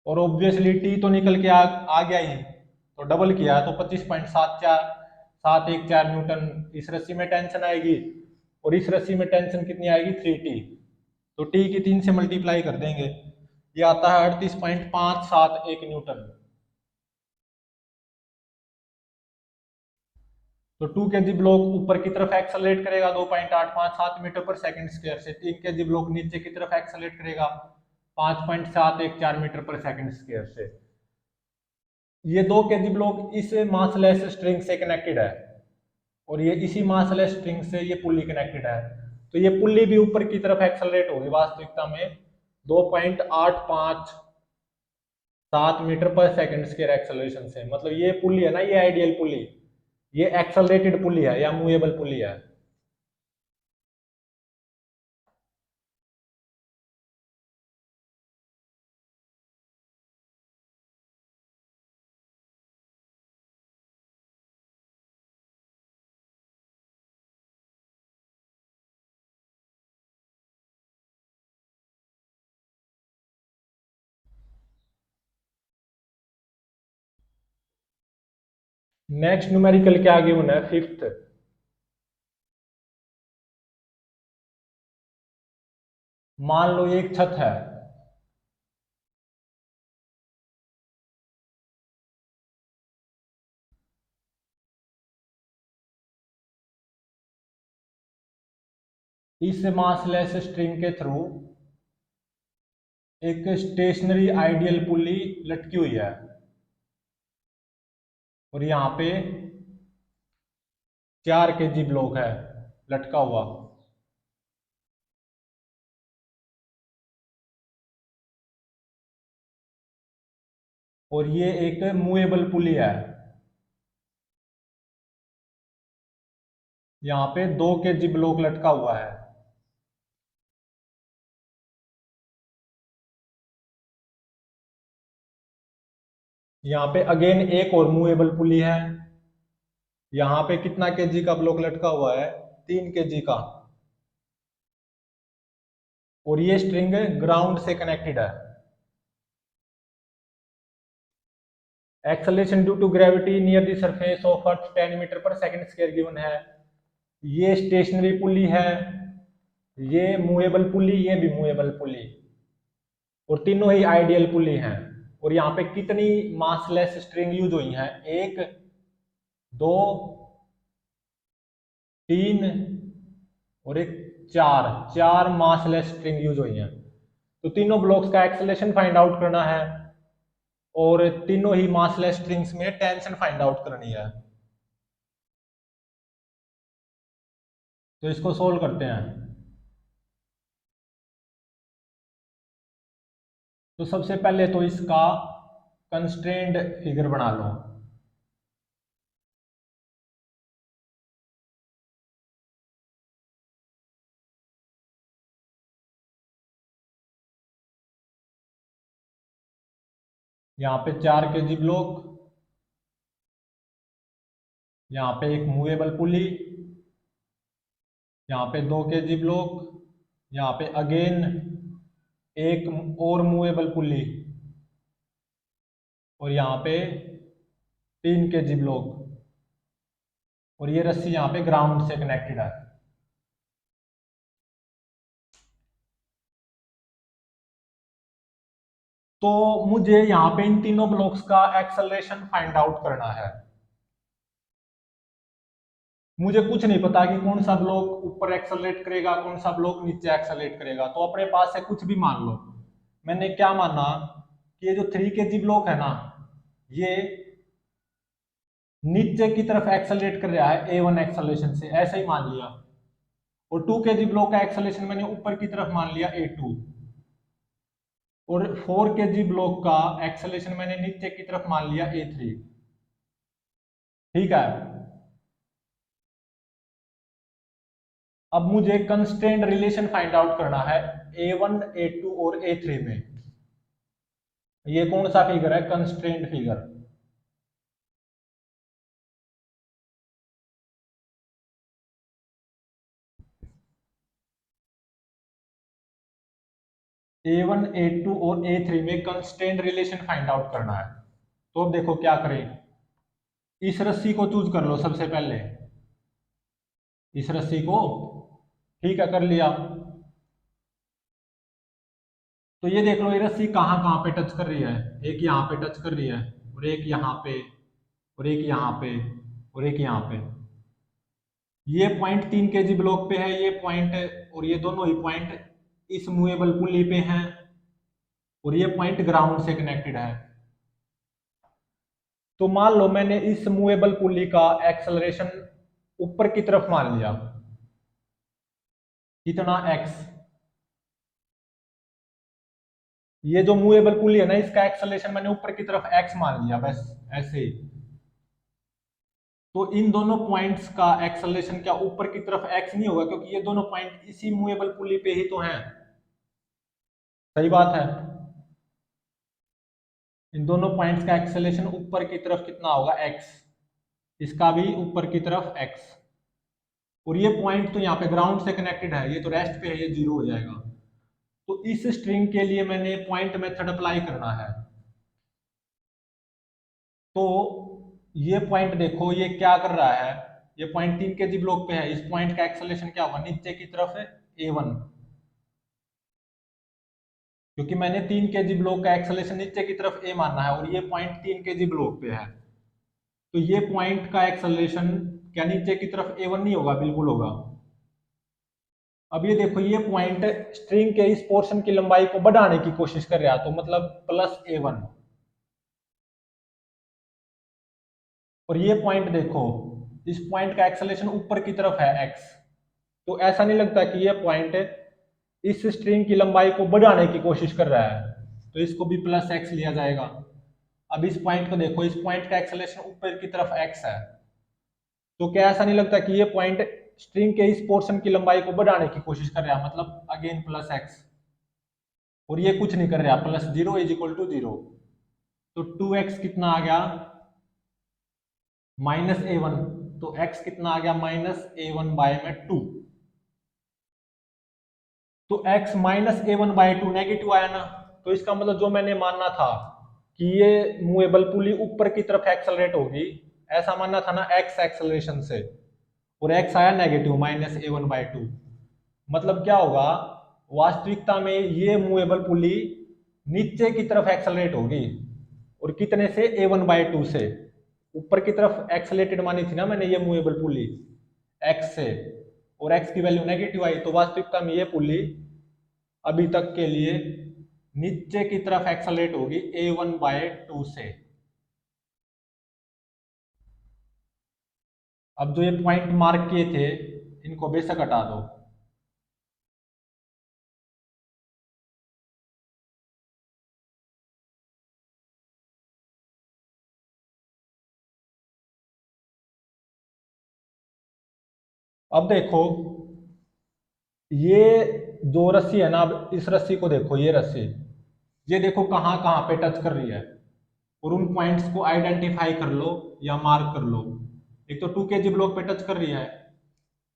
और ऑब्वियसली टी तो निकल के आ गया ही, तो डबल किया तो 25.714 न्यूटन इस रस्सी में टेंशन आएगी। और इस रस्सी में टेंशन कितनी आएगी? 3T। तो टी की 3 से मल्टीप्लाई कर देंगे, ये आता है 38.571 न्यूटन। तो 2 kg ब्लॉक ऊपर की तरफ एक्सेलरेट करेगा 2.857 मीटर पर सेकंड स्क्वायर से, 3 kg ब्लॉक नीचे की तरफ एक्सेलरेट करेगा 5.714 मीटर पर सेकंड स्क्वायर से। ये 2 kg ब्लॉक इस मासलेस स्ट्रिंग से कनेक्टेड है, और ये इसी मासलेस स्ट्रिंग से ये पुल्ली कनेक्टेड है। तो ये पुल्ली भी ऊपर की तरफ एक्सेलरेट होगी वास्तविकता में 2.857 metre per second square acceleration से। मतलब ये पुल्ली है ना, ये आइडियल पुल्ली, ये एक्सेलरेटेड पुल्ली है या मूवेबल पुल्ली है। नेक्स्ट न्यूमेरिकल क्या गिवन है? फिफ्थ। मान लो ये एक छत है, इस मासलेस स्ट्रिंग के थ्रू एक स्टेशनरी आइडियल पुल्ली लटकी हुई है, और यहाँ पे 4 kg ब्लॉक है लटका हुआ। और ये एक मूवेबल पुली है, यहाँ पे 2 kg ब्लॉक लटका हुआ है। यहाँ पे अगेन एक और मूवेबल पुली है, यहाँ पे कितना kg का ब्लॉक लटका हुआ है? 3 kg का। और ये स्ट्रिंग ग्राउंड से कनेक्टेड है। Acceleration due to gravity near the surface of earth 10 metre per second square given है। ये स्टेशनरी पुली है, ये मूवेबल पुली, ये भी मूवेबल पुली, और तीनों ही आइडियल पुली हैं। और यहाँ पे कितनी मासलेस स्ट्रिंग यूज हुई हैं? 1 2 3 और एक 4, 4 मासलेस स्ट्रिंग यूज हुई हैं। तो तीनों ब्लॉक्स का एक्सेलरेशन फाइंड आउट करना है, और तीनों ही मासलेस स्ट्रिंग्स में टेंशन फाइंड आउट करनी है। तो इसको सोल्व करते हैं। तो सबसे पहले तो इसका कंस्ट्रेंड फिगर बना लो। यहाँ पे 4 kg ब्लॉक, यहाँ पे एक मूवेबल पुली, यहाँ पे 2 kg ब्लॉक, यहाँ पे अगेन एक और मूवेबल पुली, और यहाँ पे 3 kg ब्लॉक। और ये रस्सी यहाँ पे ग्राउंड से कनेक्टेड है। तो मुझे यहाँ पे इन तीनों ब्लॉक्स का एक्सेलरेशन फाइंड आउट करना है। मुझे कुछ नहीं पता कि कौन सा ब्लॉक ऊपर एक्सेलरेट करेगा, कौन सा ब्लॉक नीचे एक्सेलरेट करेगा, तो अपने पास से कुछ भी मान लो। मैंने क्या माना कि ये जो 3 kg ब्लॉक है ना, ये नीचे की तरफ एक्सेलरेट कर रहा है A1 एक्सेलरेशन से, ऐसे ही मान लिया। और 2 kg ब्लॉक का एक्सेलरेशन मैंने ऊपर की तरफ मान लिया A2। और 4 kg ब्लॉक का एक्सेलरेशन मैंने नीचे की तरफ मान लिया A3। ठीक है। अब मुझे कंस्ट्रेंट रिलेशन फाइंड आउट करना है A1, A2 और A3 में। ये कौन सा फिगर है? Constraint figure. A1, A2 और A3 में कंस्ट्रेंट रिलेशन फाइंड आउट करना है। तो अब देखो क्या करें। इस रस्सी को चूज कर लो सबसे पहले, इस रस्सी को। ठीक है, कर लिया। तो ये देख लो, ये रस्सी कहाँ कहाँ पे टच कर रही है। एक यहाँ पे टच कर रही है, और एक यहाँ पे, और एक यहाँ पे, और एक यहाँ पे। ये पॉइंट 3 kg ब्लॉक पे है, ये पॉइंट, और ये दोनों ही पॉइंट इस मूवेबल पुली पे हैं, और ये पॉइंट ग्राउंड से कनेक्टेड है। तो मान लो मैंने इस मूवेबल पुली का एक्सेलरेशन ऊपर की तरफ मान लिया, कितना? x। ये जो मूवेबल पुली है ना, इसका एक्सेलरेशन मैंने ऊपर की तरफ x मान लिया, बस ऐसे ही। तो इन दोनों पॉइंट्स का एक्सेलरेशन क्या ऊपर की तरफ x नहीं होगा, क्योंकि ये दोनों पॉइंट इसी मूवेबल पुली पे ही तो हैं। सही बात है। इन दोनों पॉइंट्स का एक्सेलरेशन ऊपर की तरफ कितना होगा? x। इसका भी ऊपर की तरफ x। और ये पॉइंट तो यहाँ पे ग्राउंड से कनेक्टेड है, ये तो रेस्ट पे है, ये 0 हो जाएगा। तो इस स्ट्रिंग के लिए मैंने पॉइंट मेथड अप्लाई करना है। तो ये पॉइंट देखो, ये क्या कर रहा है। ये पॉइंट 3 kg ब्लॉक पे है, इस पॉइंट का एक्सेलरेशन क्या होगा? नीचे की तरफ है A1, क्योंकि मैंने 3 kg ब्लॉक का एक्सेलरेशन नीचे की तरफ A मानना है, और ये पॉइंट 3 kg ब्लॉक पे है। तो ये पॉइंट का एक्सेलरेशन क्या नीचे की तरफ A1 नहीं होगा? बिल्कुल होगा। अब ये देखो, ये पॉइंट स्ट्रिंग के इस पोर्शन की लंबाई को बढ़ाने की कोशिश कर रहा है, तो मतलब +A1। और ये पॉइंट देखो, इस पॉइंट का एक्सेलरेशन ऊपर की तरफ है x। तो ऐसा नहीं लगता कि ये पॉइंट इस स्ट्रिंग की लंबाई को बढ़ाने की कोशिश कर रहा है, तो इसको भी +x लिया जाएगा। अब इस पॉइंट को देखो, इस पॉइंट का एक्सेलरेशन ऊपर की तरफ x है, तो क्या ऐसा नहीं लगता कि ये पॉइंट स्ट्रिंग के इस पोर्शन की लंबाई को बढ़ाने की कोशिश कर रहा है, मतलब अगेन +x। और ये कुछ नहीं कर रहा, +0 = 0। तो 2x कितना आ गया? -A1। तो x कितना आ गया? -A1/2। तो x -A1/2 नेगेटिव आया ना। तो इसका मतलब जो मैंने मानना था कि ये मूवेबल पुली ऊपर की तरफ एक्सेलरेट होगी, ऐसा मानना था ना x एक्सेलरेशन से, और x आया नेगेटिव -A1/2। मतलब क्या होगा? वास्तविकता में ये मूवेबल पुली नीचे की तरफ एक्सेलरेट होगी, और कितने से? A1/2 से। ऊपर की तरफ एक्सेलरेटेड मानी थी ना मैंने ये मूवेबल पुली x से, और x की वैल्यू नेगेटिव आई, तो वास्तविकता में ये पुली अभी तक के लिए नीचे की तरफ एक्सेलरेट होगी A1/2 से। अब जो ये पॉइंट मार्क किए थे, इनको बेशक हटा दो। अब देखो, ये जो रस्सी है ना, अब इस रस्सी को देखो, ये रस्सी, ये देखो कहाँ कहाँ पे टच कर रही है, और उन पॉइंट्स को आइडेंटिफाई कर लो या मार्क कर लो। एक तो 2 kg ब्लॉक पे टच कर रही है,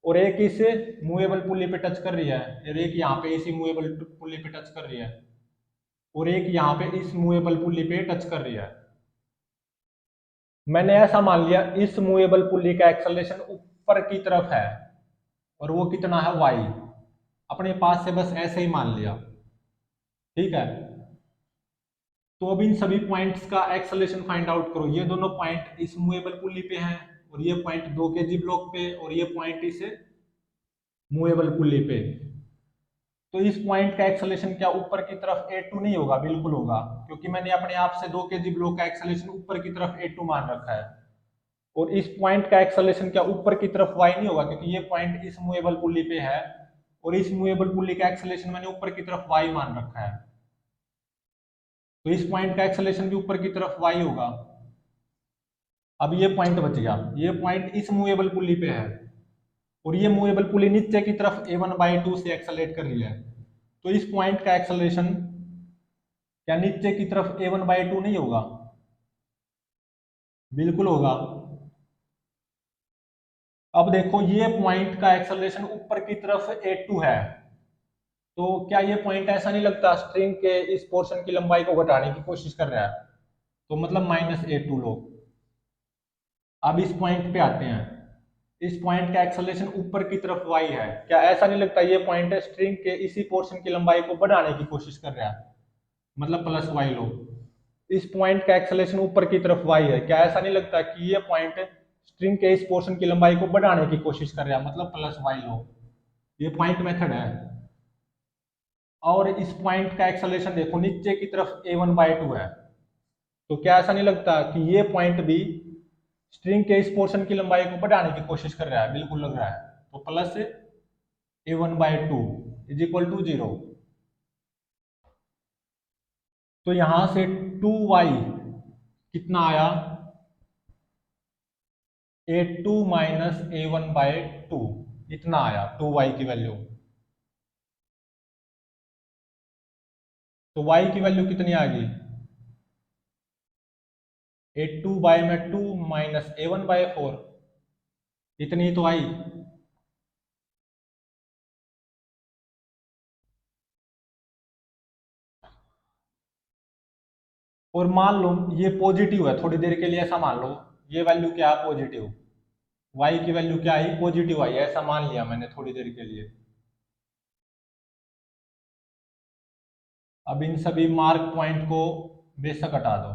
और एक इस मूवेबल पुली पे टच कर रही है, और एक यहाँ पे इसी मूवेबल पुली पे टच कर रही है, और एक यहाँ पे इस मूवेबल पुली पे टच कर रही है। मैंने ऐसा मान लिया इस मूवेबल पुली का एक्सेलरेशन ऊपर की तरफ है, और वो कितना है? y। अपने पास से बस ऐसे ही मान लिया। ठीक है। तो अब इन सभी पॉइंट्स का एक्सेलरेशन फाइंड आउट करो। ये दोनों पॉइंट इस मूवेबल पुली पे हैं और ये पॉइंट 2 kg ब्लॉक पे और ये पॉइंट इस मूवेबल पुली पे। तो इस पॉइंट का एक्सेलरेशन क्या ऊपर की तरफ A2 नहीं होगा? बिल्कुल होगा, क्योंकि मैंने अपने आप से 2 kg ब्लॉक का एक्सेलरेशन ऊपर की तरफ A2 मान रखा है। और इस पॉइंट का एक्सेलरेशन क्या ऊपर की तरफ y नहीं होगा? क्योंकि ये पॉइंट इस मूवेबल पुली पे है और इस मूवेबल पुली का एक्सेलरेशन मैंने ऊपर की तरफ y मान रखा है, तो इस पॉइंट का एक्सेलरेशन भी ऊपर की तरफ y होगा। अब ये पॉइंट बच गया, ये पॉइंट इस मूवेबल पुली पे है और ये मूवेबल पुली नीचे की तरफ a1/2 से एक्सेलरेट कर रही है। तो इस पॉइंट का एक्सेलरेशन क्या नीचे की तरफ a1/2 नहीं होगा? बिल्कुल होगा। अब देखो ये पॉइंट का एक्सेलरेशन ऊपर की तरफ A2 है, तो क्या ये पॉइंट ऐसा नहीं लगता स्ट्रिंग के इस पोर्शन की लंबाई को घटाने की कोशिश कर रहा है? तो मतलब -A2 लो। अब इस पॉइंट पे आते हैं, इस पॉइंट का एक्सेलरेशन ऊपर की तरफ y है, क्या ऐसा नहीं लगता ये पॉइंट स्ट्रिंग के इसी पोर्शन की लंबाई को बढ़ाने की कोशिश कर रहा है? मतलब +y लो। इस पॉइंट का एक्सेलरेशन ऊपर की तरफ y है, क्या ऐसा नहीं लगता कि ये पॉइंट स्ट्रिंग के इस पोर्शन की लंबाई को बढ़ाने की कोशिश कर रहा है? मतलब +y लो। ये पॉइंट मेथड है। और इस पॉइंट का एक्सेलरेशन देखो नीचे की तरफ a1/2 है, तो क्या ऐसा नहीं लगता कि ये पॉइंट भी स्ट्रिंग के इस पोर्शन की लंबाई को बढ़ाने की कोशिश कर रहा है? बिल्कुल लग रहा है। तो +a1/2 = 0। तो यहां से 2y कितना आया? A2 - a1/2 इतना आया 2y की वैल्यू। तो y की वैल्यू कितनी आ गई? A2/2 - a1/4 इतनी तो आई। और मान लो ये पॉजिटिव है, थोड़ी देर के लिए ऐसा मान लो ये वैल्यू क्या है? पॉजिटिव। y की वैल्यू क्या आई? पॉजिटिव आई, ऐसा मान लिया मैंने थोड़ी देर के लिए। अब इन सभी मार्क पॉइंट को बेशक हटा दो।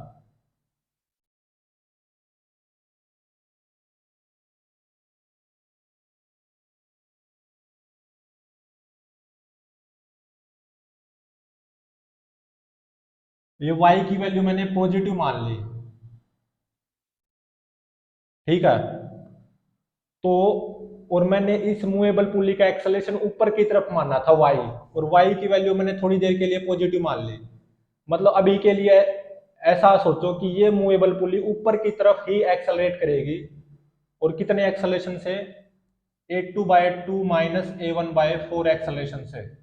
ये y की वैल्यू मैंने पॉजिटिव मान ली, ठीक है। तो और मैंने इस मूवेबल पुली का एक्सेलरेशन ऊपर की तरफ माना था y, और y की वैल्यू मैंने थोड़ी देर के लिए पॉजिटिव मान ली। मतलब अभी के लिए ऐसा सोचो कि ये मूवेबल पुली ऊपर की तरफ ही एक्सेलरेट करेगी, और कितने एक्सेलरेशन से? A2/2 - a1/4 एक्सेलरेशन से।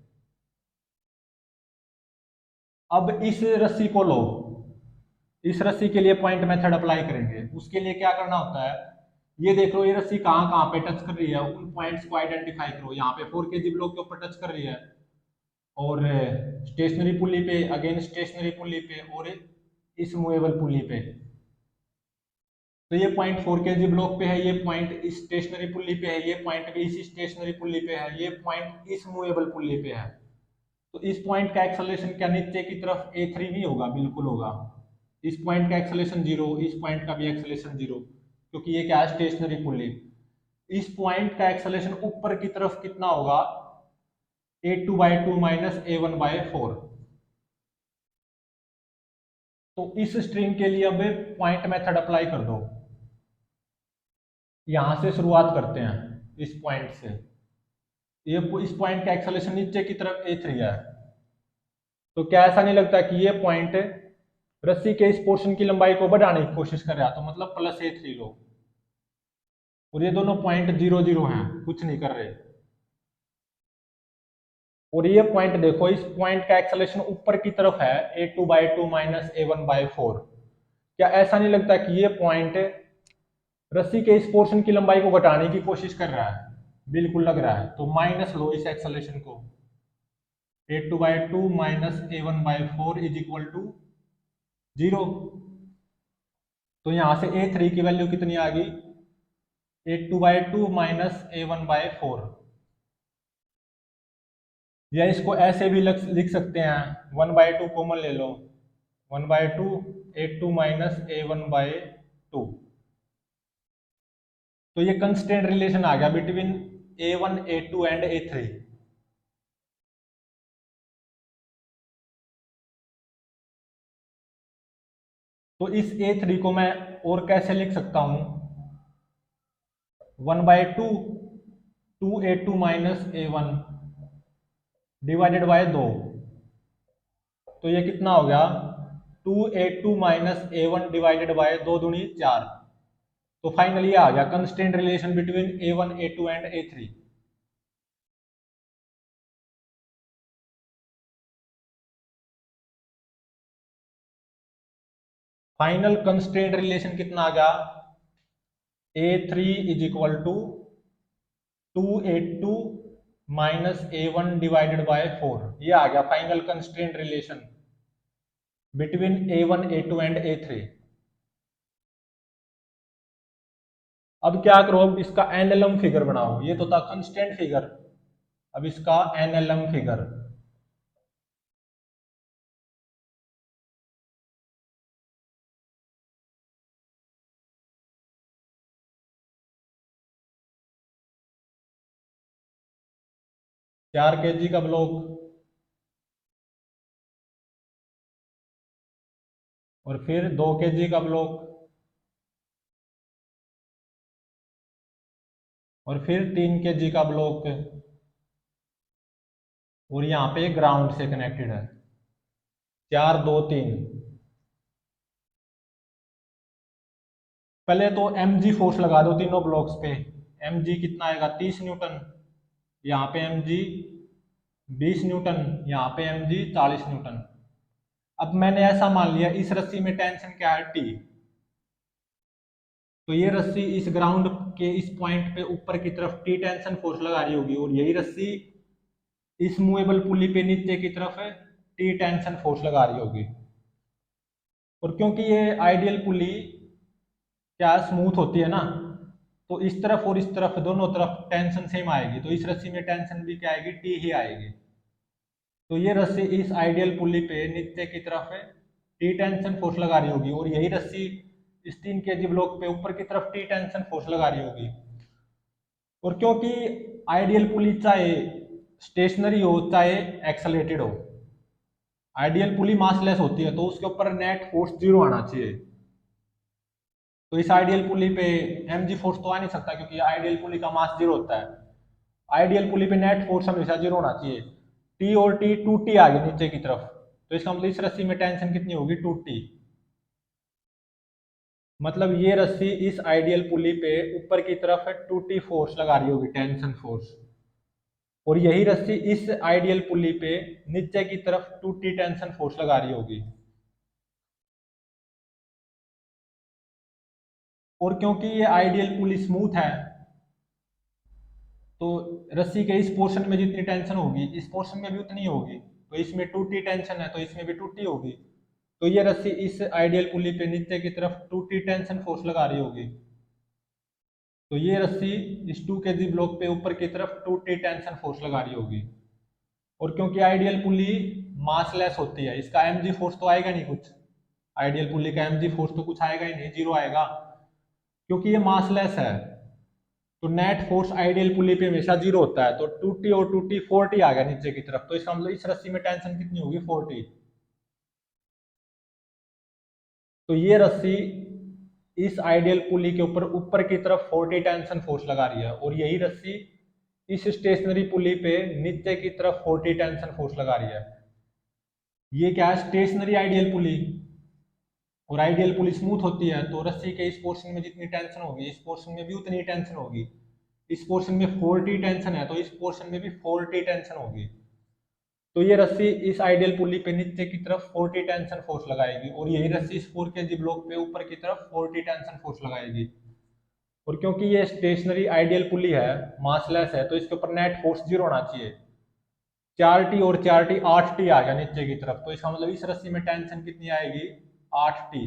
अब इस रस्सी को लो, इस रस्सी के लिए पॉइंट मेथड अप्लाई करेंगे। उसके लिए क्या करना होता है, ये देख लो ये रस्सी कहाँ कहाँ पे टच कर रही है, उन पॉइंट्स को आइडेंटिफाई करो। यहाँ पे 4 kg ब्लॉक के ऊपर टच कर रही है, और स्टेशनरी पुली पे, अगेन स्टेशनरी पुली पे, और इस मूवेबल पुली पे। तो ये पॉइंट 4 kg ब्लॉक पे है, ये पॉइंट इस स्टेशनरी पुली पे है, ये पॉइंट भी इसी स्टेशनरी पुली पे है, ये पॉइंट इस मूवेबल पुली पे है। तो इस पॉइंट का एक्सेलरेशन क्या नीचे की तरफ A3 नहीं होगा? बिल्कुल होगा। इस पॉइंट का एक्सेलरेशन 0, इस पॉइंट का भी एक्सेलरेशन 0, क्योंकि ये क्या है? स्टेशनरी पुली। इस पॉइंट का एक्सेलरेशन ऊपर की तरफ कितना होगा? A2/2 - a1/4। तो इस स्ट्रिंग के लिए अब पॉइंट मेथड अप्लाई कर दो। यहां से शुरुआत करते हैं, इस पॉइंट से। ये इस पॉइंट का एक्सेलरेशन नीचे की तरफ A3 है, तो क्या ऐसा नहीं लगता कि ये पॉइंट रस्सी के इस पोर्शन की लंबाई को बढ़ाने की कोशिश कर रहा है? तो मतलब +A3 लो। और ये दोनों पॉइंट 0 0 हैं, कुछ नहीं कर रहे। और ये पॉइंट देखो, इस पॉइंट का एक्सेलरेशन ऊपर की तरफ है, A2/2 - a1/4। क्या ऐसा नहीं लगता कि ये पॉइंट रस्सी के इस पोर्शन की लंबाई को घटाने की कोशिश कर रहा है? बिल्कुल लग रहा है। तो माइनस लो इस एक्सेलरेशन को, A2/2 - a1/4 = 0। तो यहां से A3 की वैल्यू कितनी आ गई? A2/2 - a1/4। या इसको ऐसे भी लिख सकते हैं, 1/2 कॉमन ले लो, 1/2 A2 माइनस A1/2। तो ये कंस्टेंट रिलेशन आ गया between A1 A2 and A3। तो इस A3 को मैं और कैसे लिख सकता हूं, 1/2 2A2 minus A1 divided bye 2। तो ये कितना हो गया, 2A2 minus A1 divided bye 2 दूनी 4। तो फाइनली आ गया constant relation between A1 A2 and A3। Final constraint relation कितना आ गया, A3 is equal to 2A2 minus A1 divided by 4। ये आ गया final constraint relation between A1 A2 and A3। अब क्या करो, अब इसका एनएलएम फिगर बनाओ। ये तो था कंस्टेंट फिगर, अब इसका एनएलएम फिगर। चार केजी का ब्लॉक और फिर 2 केजी का ब्लॉक और फिर 3 केजी का ब्लॉक और यहाँ पे ग्राउंड से कनेक्टेड है। 4 2 3। पहले तो mg फोर्स लगा दो तीनों ब्लॉक्स पे। mg कितना आएगा, 30 न्यूटन। यहाँ पे mg 20 न्यूटन, यहाँ पे mg 40 न्यूटन। अब मैंने ऐसा मान लिया इस रस्सी में टेंशन क्या है, T। तो ये रस्सी इस ग्राउंड के इस पॉइंट पे ऊपर की तरफ T टेंशन फोर्स लगा रही होगी और यही रस्सी इस मूवेबल पुली पे नीचे की तरफ T टेंशन फोर्स लगा रही होगी। और क्योंकि ये आइडियल पुली क्या स्मूथ होती है ना, तो इस तरफ और इस तरफ दोनों तरफ टेंशन सेम आएगी, तो इस रस्सी में टेंशन भी क्या आएगी, T ही आएगी। तो ये रस्सी इस आइडियल पुली पे नीचे की तरफ T टेंशन फोर्स लगा रही होगी और यही रस्सी इस 3 केजी ब्लॉक पे ऊपर की तरफ T टेंशन फोर्स लगा रही होगी। और क्योंकि आइडियल पुली चाहे स्टेशनरी हो चाहे एक्सलेटेड हो, आइडियल पुली मासलेस होती है, तो उसके ऊपर नेट फोर्स 0 आना चाहिए। तो इस आइडियल पुली पे mg फोर्स तो आ नहीं सकता क्योंकि आइडियल पुली का मास 0 होता है। आइडियल पुली पे नेट फोर्स हमेशा 0 होना चाहिए। T और T 2T आ गए नीचे की तरफ, तो इसका मतलब इस रस्सी में टेंशन कितनी होगी, 2T। मतलब ये रस्सी इस आइडियल पुली पे ऊपर की तरफ 2T फोर्स लगा रही होगी, टेंशन फोर्स। और यही रस्सी इस आइडियल पुली पे नीचे की तरफ 2T टेंशन फोर्स लगा रही होगी। और क्योंकि ये आइडियल पुली स्मूथ है, तो रस्सी के इस पोर्शन में जितनी टेंशन होगी इस पोर्शन में भी उतनी होगी। तो इसमें 2T टेंशन है तो इसमें भी 2T होगी। तो ये रस्सी इस आइडियल पुली पे नीचे की तरफ 2T टेंशन फोर्स लगा रही होगी। तो ये रस्सी इस 2 केजी ब्लॉक पे ऊपर की तरफ 2T टेंशन फोर्स लगा रही होगी। और क्योंकि आइडियल पुली मासलेस होती है, इसका mg फोर्स तो आएगा नहीं कुछ, आइडियल पुली का mg फोर्स तो कुछ आएगा ही नहीं, 0 आएगा क्योंकि ये मासलेस है। तो नेट फोर्स आइडियल पुली पे हमेशा 0 होता है। तो 2T और 2T 4T आ गया नीचे की तरफ, तो इसका मतलब इस रस्सी में टेंशन कितनी होगी, 4T। तो ये रस्सी इस आइडियल पुली के ऊपर ऊपर की तरफ 4T टेंशन फोर्स लगा रही है और यही रस्सी इस स्टेशनरी पुली पे नीचे की तरफ 4T टेंशन फोर्स लगा रही है। ये क्या है, स्टेशनरी आइडियल पुली। और आइडियल पुली स्मूथ होती है, तो रस्सी के इस पोर्शन में जितनी टेंशन होगी इस पोर्शन में भी उतनी टेंशन होगी। इस पोर्शन में 4T टेंशन है तो इस पोर्शन में भी 4T टेंशन होगी। तो ये रस्सी इस आइडियल पुली पे नीचे की तरफ 4T टेंशन फोर्स लगाएगी और यही रस्सी इस 4 केजी ब्लॉक पे ऊपर की तरफ 4T टेंशन फोर्स लगाएगी। और क्योंकि ये स्टेशनरी आइडियल पुली है, मासलेस है, तो इसके ऊपर नेट फोर्स 0 होना चाहिए। 4T और 4T 8T आ गया नीचे की तरफ, तो इसका मतलब इस रस्सी में टेंशन कितनी आएगी, 8T।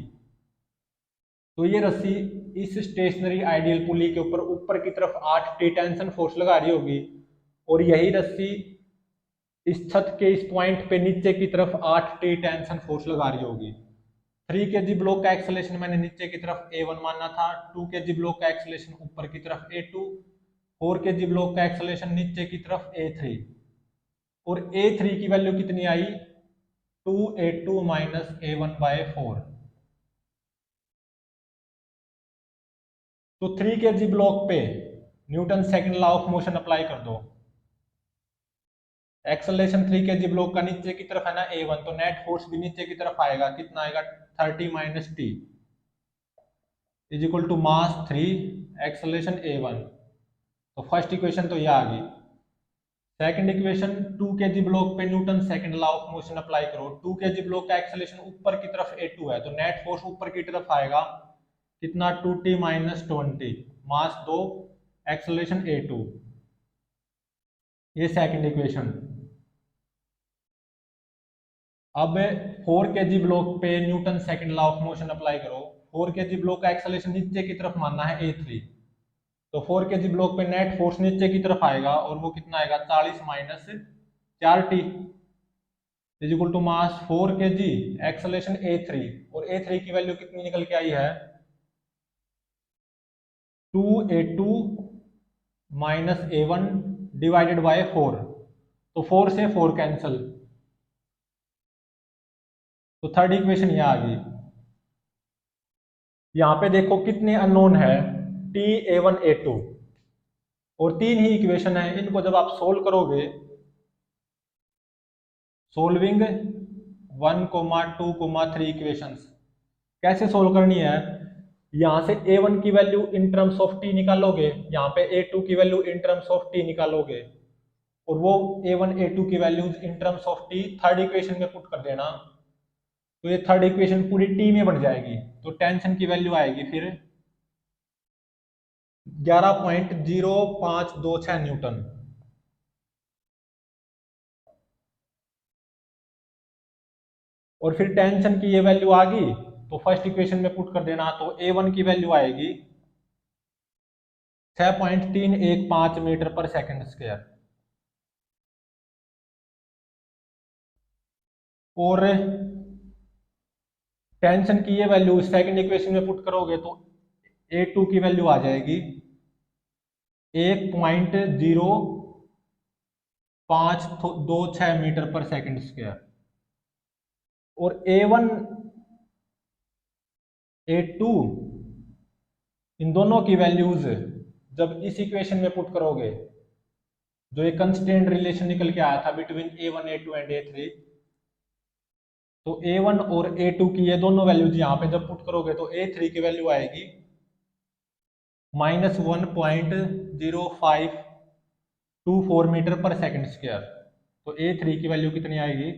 तो ये रस्सी इस स्टेशनरी आइडियल पुली के ऊपर की तरफ 8T टेंशन फोर्स लगा रही होगी और यही रस्सी इस छत के इस पॉइंट पे नीचे की तरफ 8T टेंशन फोर्स लगा रही होगी। 3 kg ब्लॉक का एक्सेलरेशन मैंने नीचे की तरफ A1 माना था, 2 kg ब्लॉक का एक्सेलरेशन ऊपर की तरफ A2, 4 kg ब्लॉक का एक्सेलरेशन नीचे की तरफ A3, और A3 की वैल्यू कितनी आई, 2A2 माइनस A1/4। तो 3 kg ब्लॉक पे Newton second law of motion apply कर दो। एक्सेलरेशन 3 kg ब्लॉक का नीचे की तरफ है ना A1, तो नेट फोर्स भी नीचे की तरफ आएगा, कितना आएगा, 30 minus T is equal to mass 3 acceleration A1। तो फर्स्ट इक्वेशन तो ये आ गई। सेकंड इक्वेशन, 2 kg ब्लॉक पे Newton second law of motion apply करो। 2 kg ब्लॉक का एक्सेलरेशन ऊपर की तरफ A2 है, तो नेट फोर्स ऊपर की तरफ आएगा, कितना, 2t माइनस 20, मास 2 एक्सेलरेशन A2। ये सेकंड इक्वेशन। अब 4 kg ब्लॉक पे Newton second law of motion apply करो। 4 kg ब्लॉक का एक्सेलरेशन नीचे की तरफ मानना है A3, तो 4 kg ब्लॉक पे नेट फोर्स नीचे की तरफ आएगा, और वो कितना आएगा, 40 minus 4t is equal to mass 4 kg acceleration A3, और A3 की वैल्यू कितनी निकल के आई है, 2A2 minus A1 divided by 4, तो 4 से 4 कैंसल, तो थर्ड इक्वेशन ये आ गई। यहाँ पे देखो कितने अननोन है, TA1 A2, और तीन ही इक्वेशन है। इनको जब आप सोल्व करोगे, सोल्विंग 1, 2, 3 इक्वेशंस, कैसे सोल्व करनी है, यहां से A1 की value in terms of t निकालोगे, यहाँ पे A2 की value in terms of t निकालोगे, और वो A1 A2 की values in terms of t third equation में पुट कर देना, तो ये थर्ड इक्वेशन पूरी t में बन जाएगी। तो टेंशन की वैल्यू आएगी फिर 11.0526 न्यूटन। और फिर टेंशन की ये वैल्यू आ गई, तो फर्स्ट इक्वेशन में पुट कर देना, तो A1 की वैल्यू आएगी 6.315 मीटर पर सेकंड स्क्वायर, और टेंशन की ये वैल्यू सेकंड इक्वेशन में पुट करोगे तो A2 की वैल्यू आ जाएगी 1.0526 मीटर पर सेकंड स्क्वायर, और A1 A2 इन दोनों की वैल्यूज जब इस इक्वेशन में पुट करोगे, जो एक कंस्टेंट रिलेशन निकल के आया था between A1 A2 and A3, तो A1 और A2 की ये दोनों वैल्यूज यहाँ पे जब पुट करोगे तो A3 की वैल्यू आएगी -1.0524 मीटर पर सेकंड स्क्वायर, तो A3 की वैल्यू कितनी आएगी,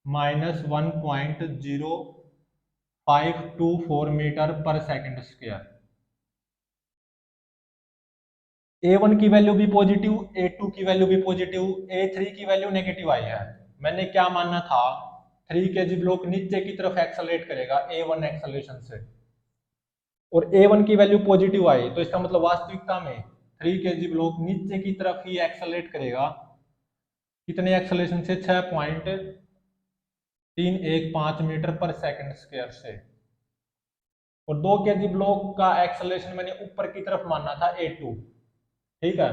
-1.0524 metre per second square. A1 की वैल्यू भी पॉजिटिव, A2 की वैल्यू भी पॉजिटिव, A3 की वैल्यू नेगेटिव आई है। मैंने क्या मानना था, 3 kg ब्लॉक नीचे की तरफ एक्सेलरेट करेगा A1 एक्सेलरेशन से, और A1 की वैल्यू पॉजिटिव आई, तो इसका मतलब वास्तविकता में 3 kg ब्लॉक नीचे की तरफ ही एक्सेलरेट करेगा, कितने एक्सेलरेशन से, 6.315 मीटर पर सेकंड स्क्वायर से। और 2 kg ब्लॉक का एक्सेलरेशन मैंने ऊपर की तरफ मानना था A2, ठीक है,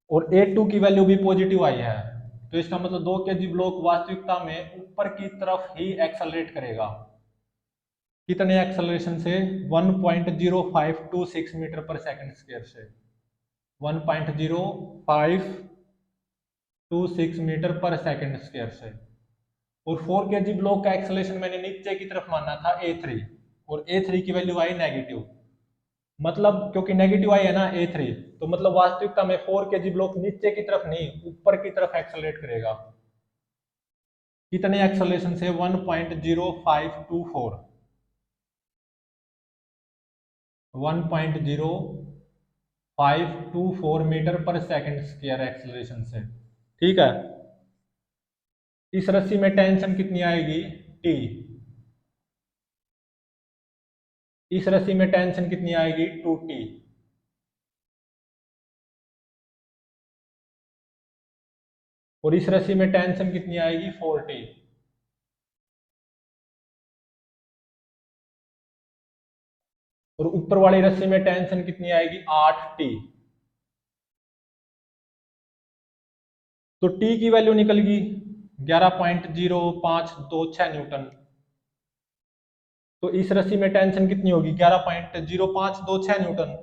और A2 की वैल्यू भी पॉजिटिव आई है, तो इसका मतलब 2 kg ब्लॉक वास्तविकता में ऊपर की तरफ ही एक्सेलरेट करेगा, कितने एक्सेलरेशन से, 1.0526 मीटर पर सेकंड स्क्वायर से, 1.0526 मीटर पर सेकंड स्क्वायर से। और 4 kg ब्लॉक का एक्सेलरेशन मैंने नीचे की तरफ माना था A3, और A3 की वैल्यू आई नेगेटिव, मतलब क्योंकि नेगेटिव आई है ना A3, तो मतलब वास्तविकता में 4 kg ब्लॉक नीचे की तरफ नहीं ऊपर की तरफ एक्सेलरेट करेगा, कितने एक्सेलरेशन से, 1.0524 1.0524 metre per second square acceleration से, ठीक है। इस रस्सी में टेंशन कितनी आएगी, T, इस रस्सी में टेंशन कितनी आएगी, 2T, और इस रस्सी में टेंशन कितनी आएगी, 4T। और ऊपर वाली रस्सी में टेंशन कितनी आएगी 8T। तो T की वैल्यू निकल गई 11.0526 न्यूटन। तो इस रस्सी में टेंशन कितनी होगी 11.0526 न्यूटन।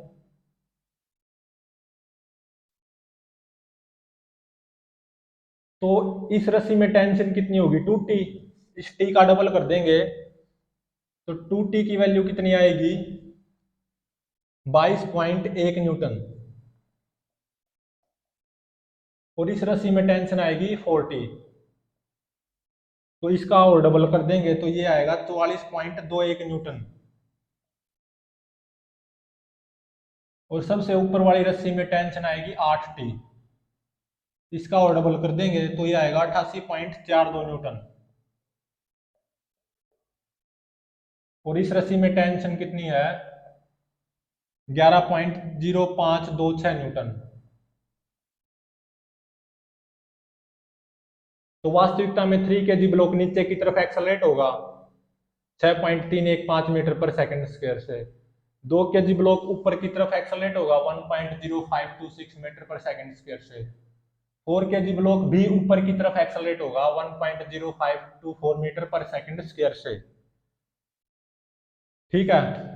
तो इस रस्सी में टेंशन कितनी होगी 2T। इस T का डबल कर देंगे तो 2T की वैल्यू कितनी आएगी 22.1 न्यूटन। और इस रस्सी में टेंशन आएगी 4T। तो इसका और डबल कर देंगे तो ये आएगा 44.21 न्यूटन। और सबसे ऊपर वाली रस्सी में टेंशन आएगी 8T। इसका और डबल कर देंगे तो ये आएगा 88.42 न्यूटन। और इस रस्सी में टेंशन कितनी है 11.0526 न्यूटन। तो वास्तविकता में 3 kg ब्लॉक नीचे की तरफ एक्सेलरेट होगा 6.315 मीटर पर सेकंड स्क्वायर से। 2 kg ब्लॉक ऊपर की तरफ एक्सेलरेट होगा 1.0526 मीटर पर सेकंड स्क्वायर से। 4 kg ब्लॉक भी ऊपर की तरफ एक्सेलरेट होगा 1.0524 मीटर पर सेकंड स्क्वायर से। ठीक है।